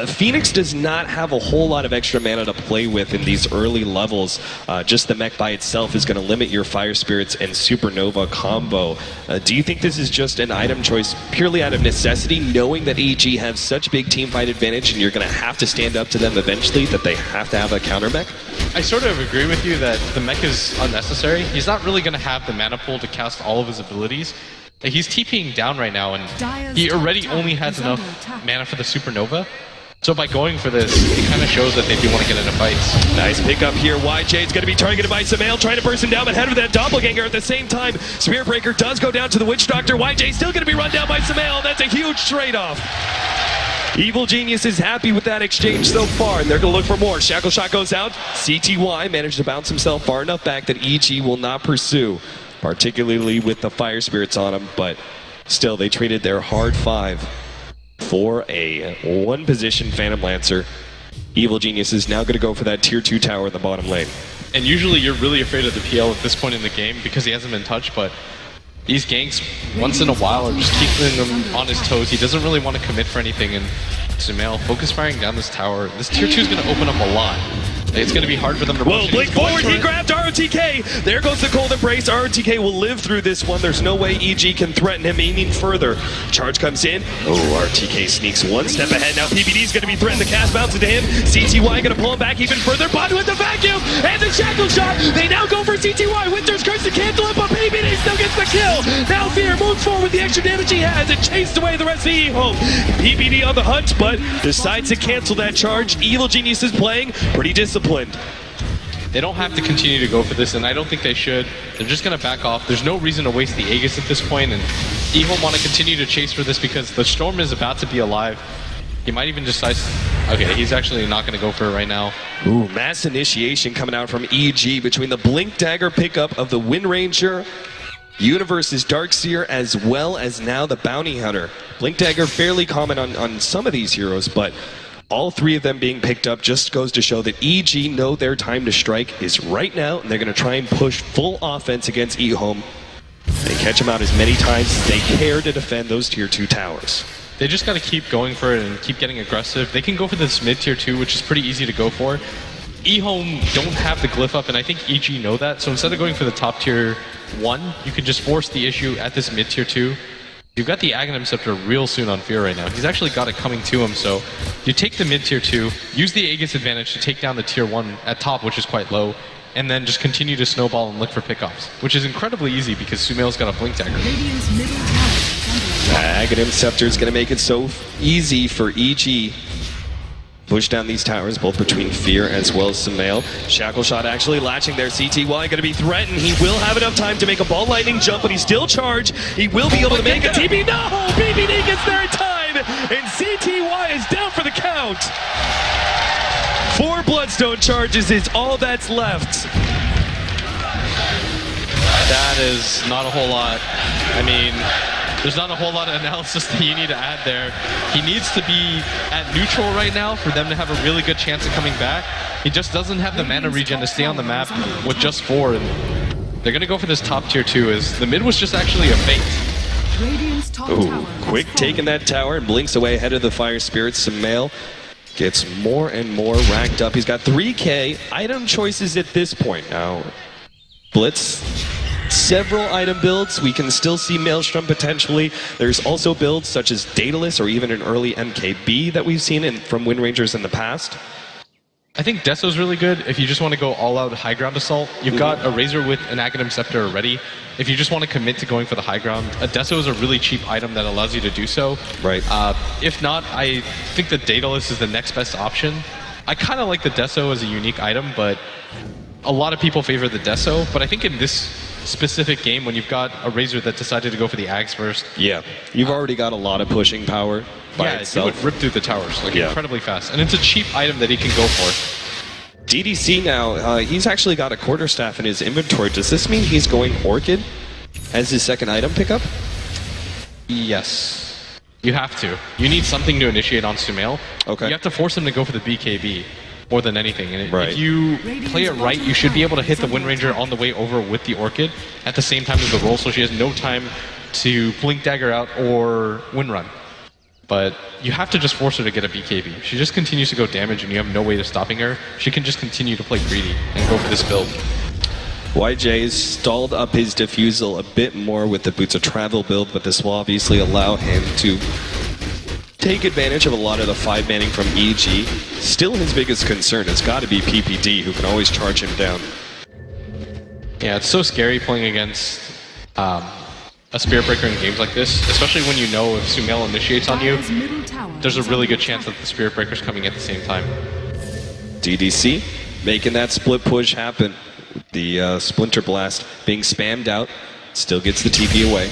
Phoenix does not have a whole lot of extra mana to play with in these early levels. Just the mech by itself is going to limit your Fire Spirits and Supernova combo. Do you think this is just an item choice purely out of necessity, knowing that EG have such big team fight advantage and you're going to have to stand up to them eventually, that they have to have a counter mech? I sort of agree with you that the mech is unnecessary. He's not really going to have the mana pool to cast all of his abilities. He's TPing down right now, and he already only has enough mana for the Supernova. So by going for this, it kind of shows that they do want to get into fights. Nice pickup here. YJ is going to be targeted by Samael, trying to burst him down, but head of that Doppelganger at the same time. Spearbreaker does go down to the Witch Doctor. YJ still going to be run down by Samael. That's a huge trade-off. Evil Genius is happy with that exchange so far, and they're going to look for more. Shackle Shot goes out. CTY managed to bounce himself far enough back that EG will not pursue, particularly with the Fire Spirits on him, but still they traded their hard 5 for a one-position Phantom Lancer. Evil Genius is now going to go for that tier 2 tower in the bottom lane. And usually you're really afraid of the PL at this point in the game because he hasn't been touched, but these ganks, once in a while, are just keeping him on his toes. He doesn't really want to commit for anything, and Samael focus firing down this tower. This tier 2 is going to open up a lot. It's going to be hard for them to Whoa, blink forward, he grabbed RTK! There goes the cold embrace. RTK will live through this one. There's no way EG can threaten him aiming further. Charge comes in. Oh, RTK sneaks one step ahead. Now PBD's going to be threatened. The cast bounce into him. CTY going to pull him back even further. Bond with the vacuum! And the shackle shot! They now go for CTY. Winter's Curse to cancel it, but PBD still gets the kill! Now Fear moves forward with the extra damage he has and chased away the rest of EHOME. PBD on the hunt, but decides to cancel that charge. Evil Genius is playing pretty disciplined. They don't have to continue to go for this, and I don't think they should. They're just going to back off. There's no reason to waste the Aegis at this point, and EHOME want to continue to chase for this because the Storm is about to be alive. He might even decide... Okay, he's actually not going to go for it right now. Ooh, mass initiation coming out from EG between the Blink Dagger pickup of the Wind Ranger, Universe's Darkseer, as well as now the Bounty Hunter. Blink Dagger fairly common on some of these heroes, but all three of them being picked up just goes to show that EG know their time to strike is right now, and they're going to try and push full offense against EHOME. They catch them out as many times as they care to defend those tier 2 towers. They just got to keep going for it and keep getting aggressive. They can go for this mid tier 2, which is pretty easy to go for. EHOME don't have the glyph up, and I think EG know that, so instead of going for the top tier 1, you can just force the issue at this mid tier 2. You've got the Aghanim Scepter real soon on Fear right now. He's actually got it coming to him, so you take the mid tier 2, use the Aegis advantage to take down the tier 1 at top, which is quite low, and then just continue to snowball and look for pickoffs, which is incredibly easy because Sumail's got a Blink Dagger. Aghanim Scepter is going to make it so easy for EG. Push down these towers, both between Fear as well as Sumail. Shackle Shot actually latching there. CTY going to be threatened. He will have enough time to make a ball lightning jump, but he's still charged. He will be able to make a TP. No! BBD gets there in time, and CTY is down for the count. 4 Bloodstone charges is all that's left. That is not a whole lot. I mean, there's not a whole lot of analysis that you need to add there. He needs to be at neutral right now for them to have a really good chance of coming back. He just doesn't have the mana regen to stay on the map with just 4. And they're going to go for this top tier 2, as the mid was just actually a feint. Ooh, quick taking that tower and blinks away ahead of the Fire Spirit. Sumail gets more and more racked up. He's got 3k item choices at this point. Now, Blitz, several item builds. We can still see Maelstrom potentially. There's also builds such as Daedalus or even an early MKB that we've seen from Wind Rangers in the past. I think Deso's really good if you just want to go all-out high ground assault. You've got a Razor with an Aghanim Scepter already. If you just want to commit to going for the high ground, a Deso is a really cheap item that allows you to do so. Right. If not, I think the Daedalus is the next best option. I kind of like the Deso as a unique item, but a lot of people favor the Deso. But I think in this specific game, when you've got a Razor that decided to go for the Ags first. Yeah, you've already got a lot of pushing power by itself. It would rip through the towers like incredibly fast. And it's a cheap item that he can go for. DDC now, he's actually got a quarterstaff in his inventory. Does this mean he's going Orchid as his second item pickup? Yes. You have to. You need something to initiate on Sumail. Okay. You have to force him to go for the BKB more than anything. And if you play it right, you should be able to hit the Wind Ranger on the way over with the Orchid at the same time as the roll, so she has no time to Blink Dagger out or Wind Run. But you have to just force her to get a BKB. She just continues to go damage and you have no way of stopping her. She can just continue to play greedy and go for this build. YJ stalled up his defusal a bit more with the Boots of Travel build, but this will obviously allow him to take advantage of a lot of the 5-manning from EG. Still his biggest concern has got to be PPD, who can always charge him down. Yeah, it's so scary playing against a Spirit Breaker in games like this, especially when you know if Sumail initiates on you, there's a really good chance that the Spirit Breaker's coming at the same time. DDC making that split push happen. The Splinter Blast being spammed out, still gets the TP away.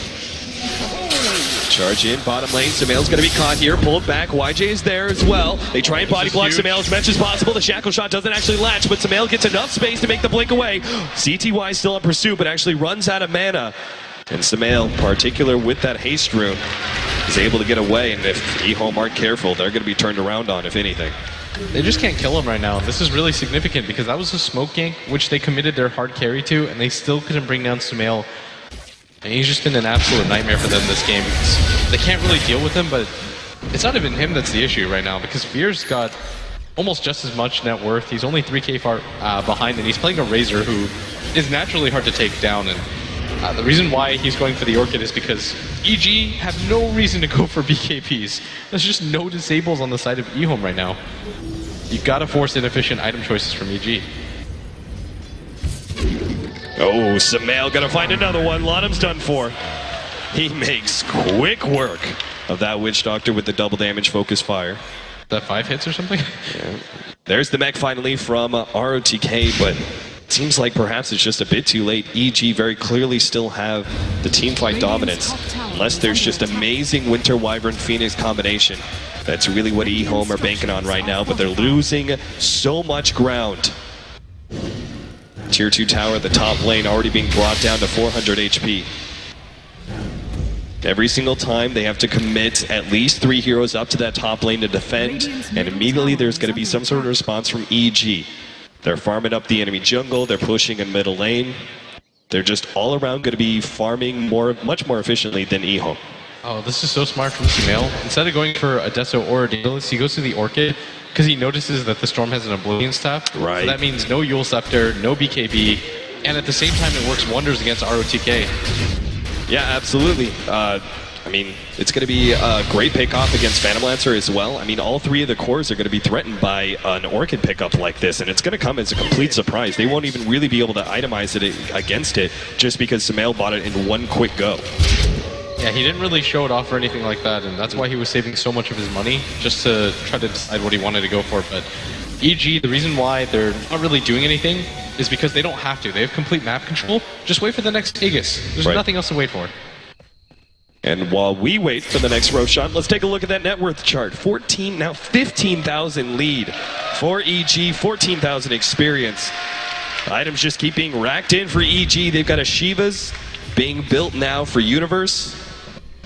Charge in, bottom lane, Sumail's going to be caught here, pulled back, YJ is there as well. They try and body block Sumail as much as possible. The Shackle Shot doesn't actually latch, but Sumail gets enough space to make the blink away. CTY still in pursuit, but actually runs out of mana. And Sumail, particular with that haste rune, is able to get away, and if EHOME aren't careful, they're going to be turned around on, if anything. They just can't kill him right now. This is really significant because that was a smoke gank, which they committed their hard carry to, and they still couldn't bring down Sumail. And he's just been an absolute nightmare for them this game because they can't really deal with him, but it's not even him that's the issue right now because Fear's got almost just as much net worth. He's only 3k far behind, and he's playing a Razor who is naturally hard to take down. And the reason why he's going for the Orchid is because EG have no reason to go for BKBs. There's just no disables on the side of EHOME right now. You gotta force inefficient item choices from EG. Oh, Sumail gonna find another one. Lonham's done for. He makes quick work of that Witch Doctor with the double damage focus fire. That 5 hits or something? Yeah. There's the mech finally from ROTK, but seems like perhaps it's just a bit too late. EG very clearly still have the team fight dominance, unless there's just amazing Winter Wyvern Phoenix combination. That's really what EHOME are banking on right now, but they're losing so much ground. Tier 2 tower, the top lane, already being brought down to 400 HP. Every single time they have to commit at least 3 heroes up to that top lane to defend, and immediately there's going to be some sort of response from EG. They're farming up the enemy jungle, they're pushing in middle lane. They're just all around going to be farming much more efficiently than EHOME. Oh, this is so smart from Sumail. Instead of going for a Deso or a Daedalus, he goes to the Orchid because he notices that the Storm has an Oblivion Staff. Right. So that means no Yule Scepter, no BKB, and at the same time it works wonders against ROTK. Yeah, absolutely. I mean, it's going to be a great pickoff against Phantom Lancer as well. I mean, all 3 of the cores are going to be threatened by an Orchid pickup like this, and it's going to come as a complete surprise. They won't even really be able to itemize it against it just because Sumail bought it in one quick go. Yeah, he didn't really show it off or anything like that, and that's why he was saving so much of his money, just to try to decide what he wanted to go for. But EG, the reason why they're not really doing anything is because they don't have to. They have complete map control. Just wait for the next Aegis. There's nothing else to wait for. And while we wait for the next Roshan, let's take a look at that net worth chart. 14, now 15,000 lead for EG, 14,000 experience. Items just keep being racked in for EG. They've got a Shiva's being built now for Universe.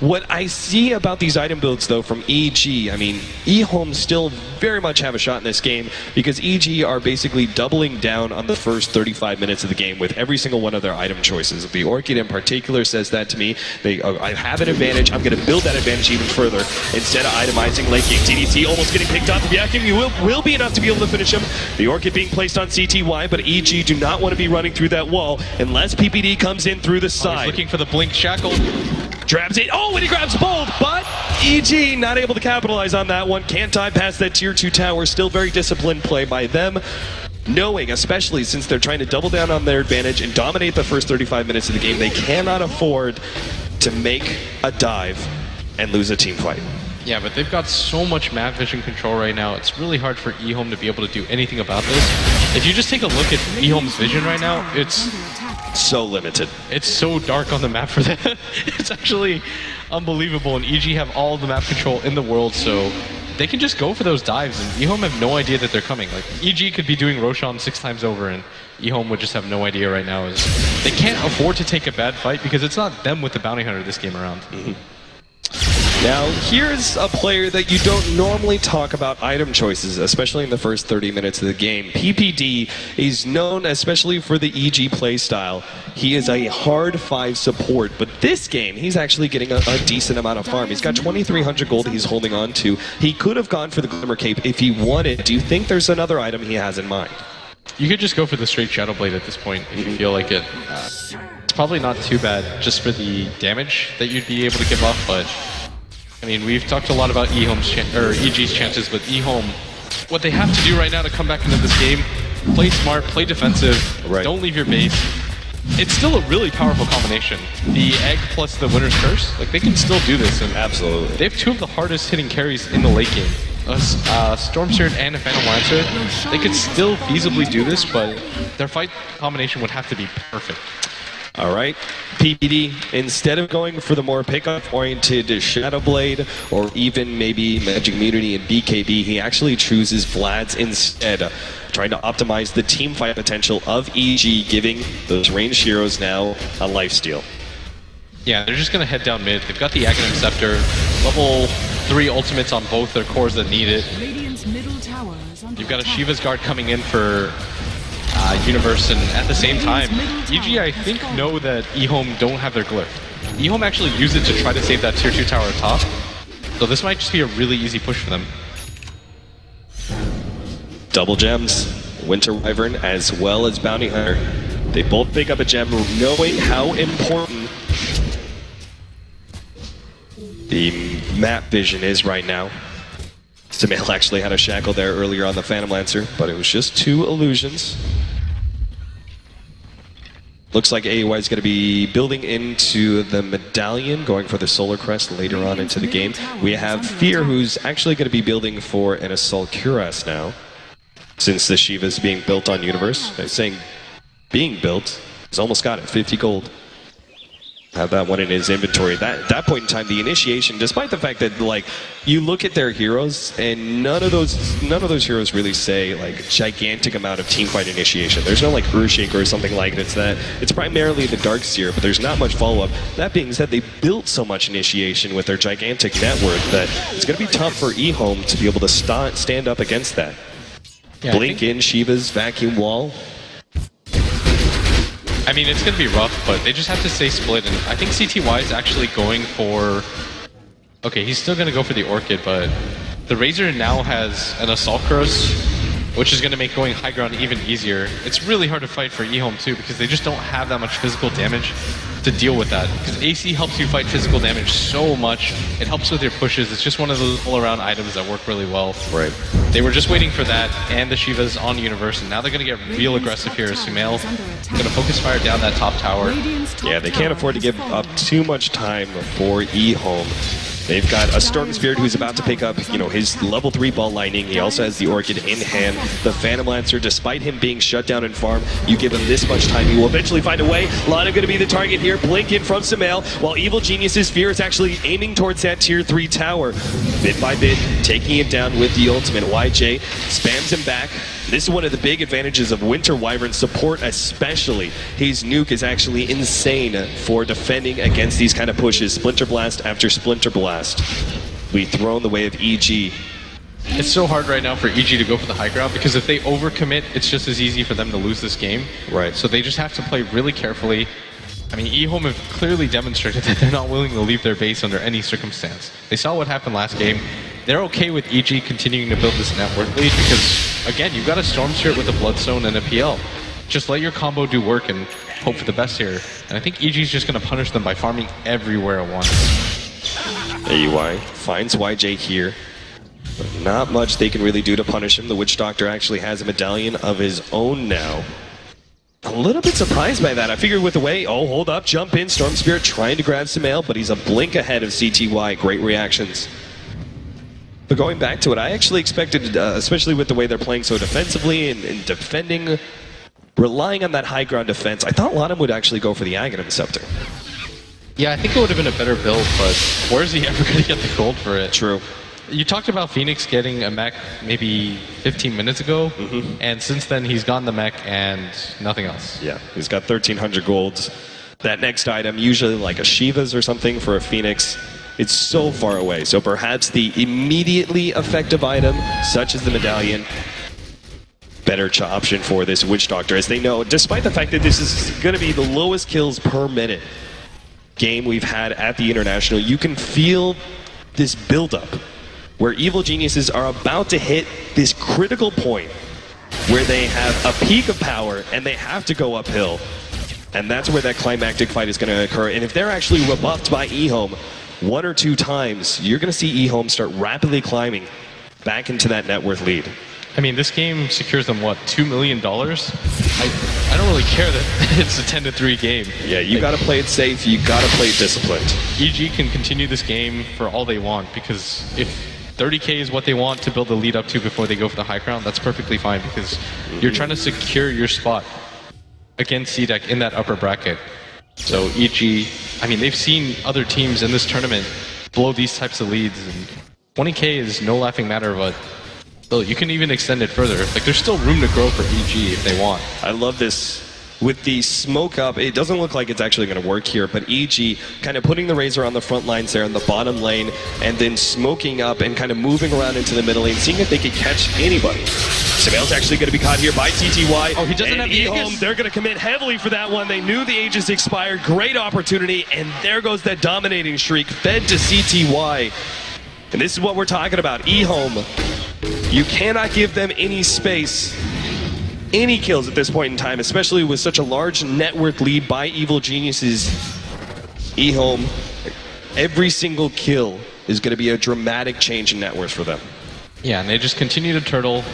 What I see about these item builds, though, from EG, I mean, EHOME still very much have a shot in this game because EG are basically doubling down on the first 35 minutes of the game with every single one of their item choices. The Orchid in particular says that to me. I have an advantage. I'm going to build that advantage even further instead of itemizing late game. DDT almost getting picked off. Reacting will be enough to be able to finish him. The Orchid being placed on CTY, but EG do not want to be running through that wall unless PPD comes in through the side. He's looking for the Blink Shackle. Grabs it. Oh, and he grabs both, but EG not able to capitalize on that one. Can't dive past that tier 2 tower. Still very disciplined play by them. Knowing, especially since they're trying to double down on their advantage and dominate the first 35 minutes of the game, they cannot afford to make a dive and lose a team fight. Yeah, but they've got so much map vision control right now, it's really hard for EHOME to be able to do anything about this. If you just take a look at EHOME's vision right now, it's so limited. It's so dark on the map for them. It's actually unbelievable, and EG have all the map control in the world, so they can just go for those dives, and EHOME have no idea that they're coming. Like, EG could be doing Roshan 6 times over, and EHOME would just have no idea right now. They can't afford to take a bad fight because it's not them with the Bounty Hunter this game around. Now, here's a player that you don't normally talk about item choices, especially in the first 30 minutes of the game. PPD is known especially for the EG playstyle. He is a hard 5 support, but this game, he's actually getting a decent amount of farm. He's got 2,300 gold he's holding on to. He could have gone for the Glimmer Cape if he wanted. Do you think there's another item he has in mind? You could just go for the straight Shadow Blade at this point if you feel like it. It's probably not too bad just for the damage that you'd be able to give off, but I mean, we've talked a lot about EG's chances, but EHOME, what they have to do right now to come back into this game, play smart, play defensive, don't leave your base. It's still a really powerful combination. The Egg plus the Winter's Curse, like, they can still do this. And absolutely. They have 2 of the hardest hitting carries in the late game. Storm Spirit and a Phantom Lancer. They could still feasibly do this, but their fight combination would have to be perfect. All right, PPD, instead of going for the more pickup-oriented Shadow Blade or even maybe Magic Immunity and BKB, he actually chooses Vlad's instead, trying to optimize the team fight potential of EG, giving those ranged heroes now a lifesteal. Yeah, they're just going to head down mid. They've got the Aghanim Scepter, level 3 ultimates on both their cores that need it. You've got a Shiva's Guard coming in for Universe, and at the same time, EG, I think, know that EHOME don't have their glyph. EHOME actually use it to try to save that tier 2 tower top, so this might just be a really easy push for them. Double gems, Winter Wyvern as well as Bounty Hunter. They both pick up a gem, knowing how important the map vision is right now. Sumail actually had a shackle there earlier on the Phantom Lancer, but it was just 2 illusions. Looks like AUI is going to be building into the medallion, going for the Solar Crest later on into the game. We have Fear, who's actually going to be building for an Assault Cuirass now, since the Shiva is being built on Universe. I'm saying being built. He's almost got it, 50 gold. Have that one in his inventory. At that point in time, the initiation, despite the fact that like you look at their heroes and none of those heroes really say like gigantic amount of teamfight initiation. There's no like Earthshaker or something like that. It's primarily the Darkseer, but there's not much follow-up. That being said, they built so much initiation with their gigantic net worth that it's going to be tough for EHOME to be able to stand up against that. Yeah, Blink in Shiva's vacuum wall. I mean, it's going to be rough, but they just have to stay split. And I think CTY is actually going for... Okay, he's still going to go for the Orchid, but the Razor now has an Assault Cross, which is going to make going high ground even easier. It's really hard to fight for EHOME too, because they just don't have that much physical damage to deal with that. Because AC helps you fight physical damage so much. It helps with your pushes. It's just one of those all-around items that work really well. Right. They were just waiting for that, and the Shiva's on Universe, and now they're going to get real aggressive here. Sumail going to focus fire down that top tower. Yeah, they can't afford to give up too much time for EHOME. They've got a Storm Spirit who's about to pick up, you know, his level 3 ball lightning. He also has the Orchid in hand. The Phantom Lancer, despite him being shut down in farm, you give him this much time, he will eventually find a way. Lana going to be the target here. Blink in from Sumail, while Evil Genius's Fear is actually aiming towards that tier 3 tower. Bit by bit, taking it down with the ultimate. YJ spams him back. This is one of the big advantages of Winter Wyvern support especially. His nuke is actually insane for defending against these kind of pushes. Splinter Blast after Splinter Blast. We throw in the way of EG. It's so hard right now for EG to go for the high ground, because if they overcommit, it's just as easy for them to lose this game. Right. So they just have to play really carefully. I mean, EHOME have clearly demonstrated that they're not willing to leave their base under any circumstance. They saw what happened last game. They're okay with EG continuing to build this network lead because, again, you've got a Storm Spirit with a Bloodstone and a PL. Just let your combo do work and hope for the best here. And I think EG's just going to punish them by farming everywhere at once. AUI finds YJ here. But not much they can really do to punish him. The Witch Doctor actually has a medallion of his own now. A little bit surprised by that. I figured with the way, oh, hold up, jump in, Storm Spirit trying to grab Sumail, but he's a blink ahead of CTY. Great reactions. But going back to it, I actually expected, especially with the way they're playing so defensively and defending, relying on that high ground defense, I thought Lanham would actually go for the Aghanim Scepter. Yeah, I think it would have been a better build, but where's he ever going to get the gold for it? True. You talked about Phoenix getting a mech maybe 15 minutes ago, and since then he's gotten the mech and nothing else. Yeah, he's got 1,300 golds. That next item, usually like a Shiva's or something for a Phoenix, it's so far away. So perhaps the immediately effective item, such as the medallion, better option for this Witch Doctor, as they know, despite the fact that this is going to be the lowest kills per minute game we've had at the International, you can feel this build-up where Evil Geniuses are about to hit this critical point where they have a peak of power and they have to go uphill. And that's where that climactic fight is going to occur. And if they're actually rebuffed by EHOME 1 or 2 times, you're going to see EHOME start rapidly climbing back into that net worth lead. I mean, this game secures them, what, $2 million? I don't really care that it's a 10-3 game. Yeah, you got to play it safe, you got to play it disciplined. EG can continue this game for all they want, because if 30k is what they want to build the lead up to before they go for the high ground, that's perfectly fine, because you're trying to secure your spot against C-Deck in that upper bracket. So EG, I mean, they've seen other teams in this tournament blow these types of leads, and 20k is no laughing matter, but still, you can even extend it further. Like, there's still room to grow for EG if they want. I love this. With the smoke up, it doesn't look like it's actually going to work here, but EG kind of putting the Razor on the front lines there in the bottom lane, and then smoking up and kind of moving around into the middle lane, seeing if they could catch anybody. Sumail's actually going to be caught here by CTY. Oh, he doesn't have the Aegis. They're going to commit heavily for that one. They knew the Aegis expired. Great opportunity, and there goes that dominating streak, fed to CTY. And this is what we're talking about. EHOME, you cannot give them any space, any kills at this point in time, especially with such a large net worth lead by Evil Geniuses. EHOME, every single kill is going to be a dramatic change in net worth for them. Yeah, and they just continue to turtle.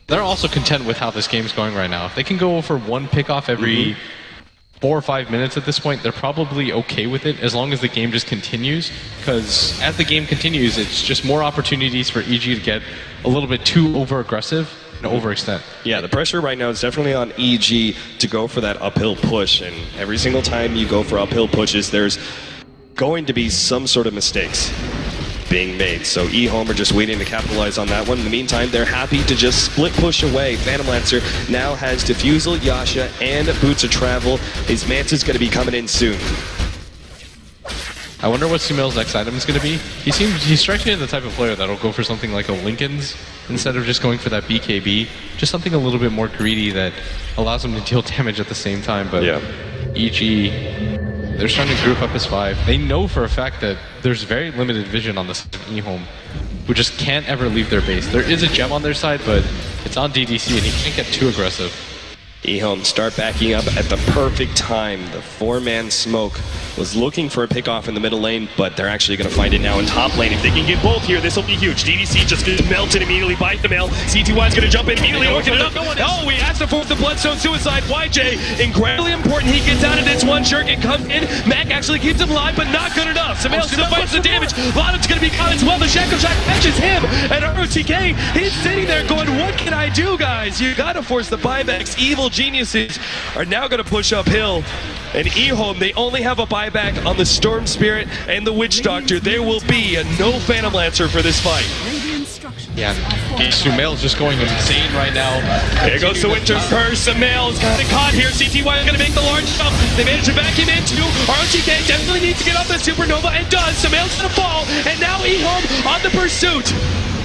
They're also content with how this game's going right now. If they can go for one pickoff every 4 or 5 minutes at this point, they're probably okay with it as long as the game just continues, because as the game continues, it's just more opportunities for EG to get a little bit too over-aggressive, overextend. Yeah, the pressure right now is definitely on EG to go for that uphill push, and every single time you go for uphill pushes, there's going to be some sort of mistakes being made. So EHOME are just waiting to capitalize on that one. In the meantime, they're happy to just split push away. Phantom Lancer now has Diffusal, Yasha, and Boots of Travel. His Manta's going to be coming in soon. I wonder what Sumail's next item is going to be. He strikes me as the type of player that'll go for something like a Lincoln's instead of just going for that BKB. Just something a little bit more greedy that allows him to deal damage at the same time. But yeah. EG, they're starting to group up as 5. They know for a fact that there's very limited vision on this EHOME, who just can't ever leave their base. There is a gem on their side, but it's on DDC and he can't get too aggressive. EHOME start backing up at the perfect time. The 4-man smoke was looking for a pickoff in the middle lane, but they're actually going to find it now in top lane. If they can get both here, this will be huge. DDC just going to melt and immediately bite the mail. CTY's going to jump in immediately, orking it up. Oh, he has to force the Bloodstone Suicide. YJ, incredibly important. He gets out of this one. Shurkin comes in. Mac actually keeps him alive, but not good enough. Sumail still fights the damage. Bottom's going to be caught as well. The Shackle Shot catches him. And ROTK, he's sitting there going, what can I do, guys? You got to force the buybacks. Evil Geniuses are now going to push uphill. And EHOME, they only have a buyback on the Storm Spirit and the Witch Doctor. There will be a no Phantom Lancer for this fight. Yeah, Sumail's just going insane right now. There goes the Winter's Curse. Sumail's got it caught here. CTY is going to make the large jump. They managed to back him into. ROTK definitely needs to get off the Supernova and does. Sumail's going to fall. And now EHOME on the pursuit.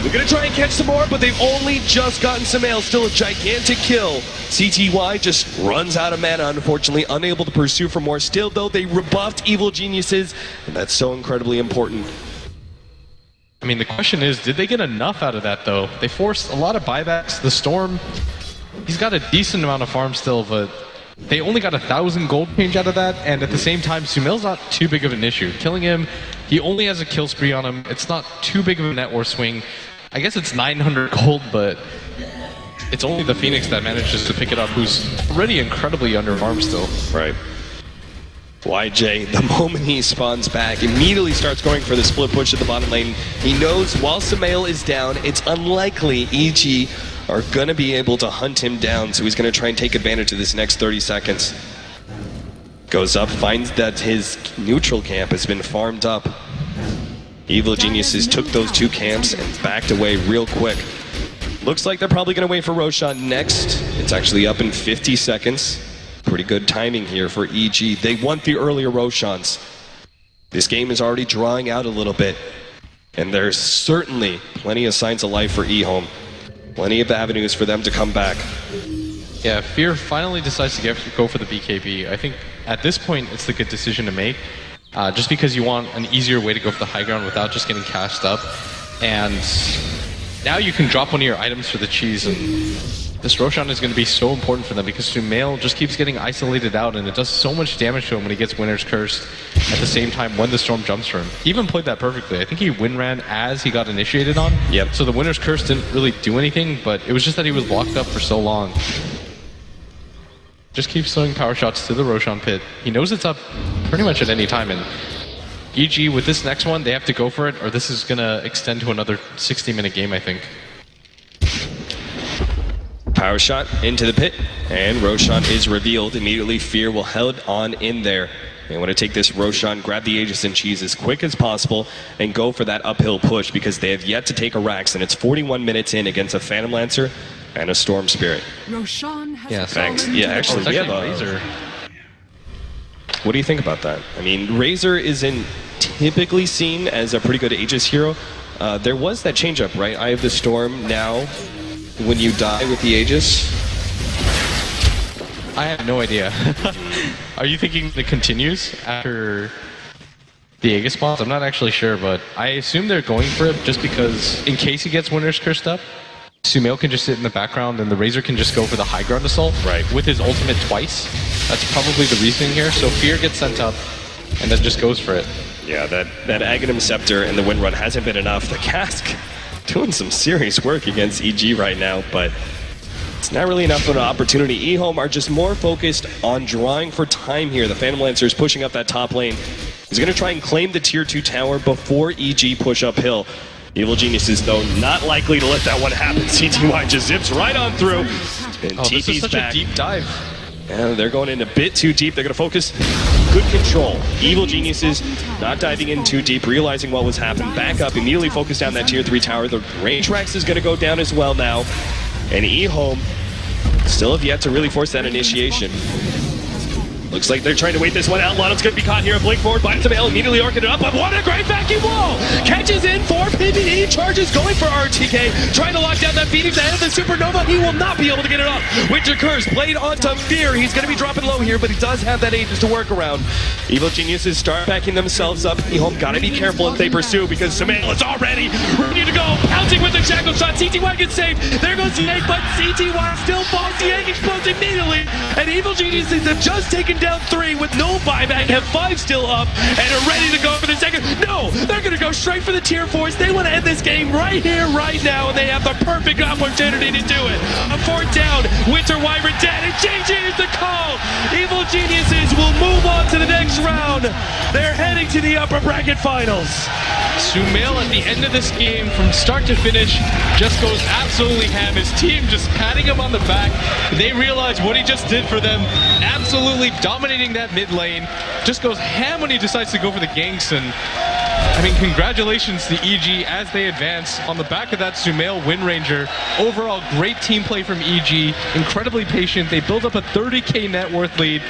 We're going to try and catch some more, but they've only just gotten Sumail. Still a gigantic kill. CTY just runs out of mana, unfortunately, unable to pursue for more. Still, though, they rebuffed Evil Geniuses, and that's so incredibly important. I mean, the question is, did they get enough out of that, though? They forced a lot of buybacks. The Storm, he's got a decent amount of farm still, but they only got 1,000 gold change out of that, and at the same time, Sumail's not too big of an issue. Killing him, he only has a kill spree on him. It's not too big of a net worth swing. I guess it's 900 gold, but it's only the Phoenix that manages to pick it up, who's already incredibly under-farmed still. Right. YJ, the moment he spawns back, immediately starts going for the split push at the bottom lane. He knows while Sumail is down, it's unlikely EG are going to be able to hunt him down, so he's going to try and take advantage of this next 30 seconds. Goes up, finds that his neutral camp has been farmed up. Evil Geniuses took those 2 camps and backed away real quick. Looks like they're probably going to wait for Roshan next. It's actually up in 50 seconds. Pretty good timing here for EG. They want the earlier Roshans. This game is already drawing out a little bit. And there's certainly plenty of signs of life for EHOME. Plenty of avenues for them to come back. Yeah, Fear finally decides to go for the BKB. I think at this point it's the good decision to make. Just because you want an easier way to go for the high ground without just getting cashed up. And now you can drop one of your items for the cheese, and this Roshan is going to be so important for them because Sumail just keeps getting isolated out, and it does so much damage to him when he gets Winner's Cursed at the same time when the Storm jumps for him. He even played that perfectly. I think he win ran as he got initiated on. Yep. So the Winner's Curse didn't really do anything, but it was just that he was locked up for so long. Just keeps throwing power shots to the Roshan pit. He knows it's up pretty much at any time, and EG with this next one, they have to go for it, or this is going to extend to another 60-minute game, I think. Power shot into the pit, and Roshan is revealed. Immediately, Fear will head on in there. They want to take this Roshan, grab the Aegis and cheese as quick as possible, and go for that uphill push because they have yet to take a Rax, and it's 41 minutes in against a Phantom Lancer and a Storm Spirit. Roshan has yeah, thanks. Yeah, actually, we have a Razor. What do you think about that? I mean, Razor isn't typically seen as a pretty good Aegis hero. There was that change-up, right? Eye of the Storm now, when you die with the Aegis. I have no idea. Are you thinking it continues after the Aegis spawns? I'm not actually sure, but I assume they're going for it just because in case he gets Winner's Cursed up, Sumail can just sit in the background and the Razor can just go for the high ground assault with his ultimate twice. That's probably the reasoning here. So Fear gets sent up and then just goes for it. Yeah, that Aghanim Scepter and the win run hasn't been enough. The Cask doing some serious work against EG right now, but it's not really enough of an opportunity. EHOME are just more focused on drawing for time here. The Phantom Lancer is pushing up that top lane. He's going to try and claim the tier 2 tower before EG push uphill. Evil Geniuses, though, not likely to let that one happen. CTY just zips right on through. And Oh, this is TP's such back. a deep dive. And they're going in a bit too deep. They're going to focus. Good control. Evil Geniuses not diving in too deep, realizing what was happening. Back up, immediately focus down that tier 3 tower. The range Rex is going to go down as well now. And EHOME still have yet to really force that initiation. Looks like they're trying to wait this one out. Lano's going to be caught here. Blink forward, finds the mail, immediately orking it up. But what a great vacuum wall! Catches in for PBE, charges going for RTK. Trying to lock down that Phoenix ahead of the Supernova. He will not be able to get it up. Winter Curse played onto Fear. He's going to be dropping low here, but he does have that Aegis to work around. Evil Geniuses start backing themselves up. EHOME got to be careful if they pursue because Sumail is already ready to go. Pouncing with the shackle shot. CTY gets saved. There goes the egg, but CTY still falls. The egg explodes immediately. And Evil Geniuses have just taken down 3 with no buyback, have 5 still up, and are ready to go for the second. No, they're going to go straight for the tier 4s. They want to end this game right here, right now, and they have the perfect opportunity to do it. A 4th down, Winter Wyvern dead, and JJ is the call. Evil Geniuses will move on to the next round. They're heading to the upper bracket finals. Sumail at the end of this game, from start to finish, just goes absolutely ham. His team just patting him on the back. They realize what he just did for them. Absolutely dominating that mid lane. Just goes ham when he decides to go for the ganks. And I mean, congratulations to EG as they advance. On the back of that Sumail Wind Ranger. Overall, great team play from EG. Incredibly patient. They build up a 30K net worth lead.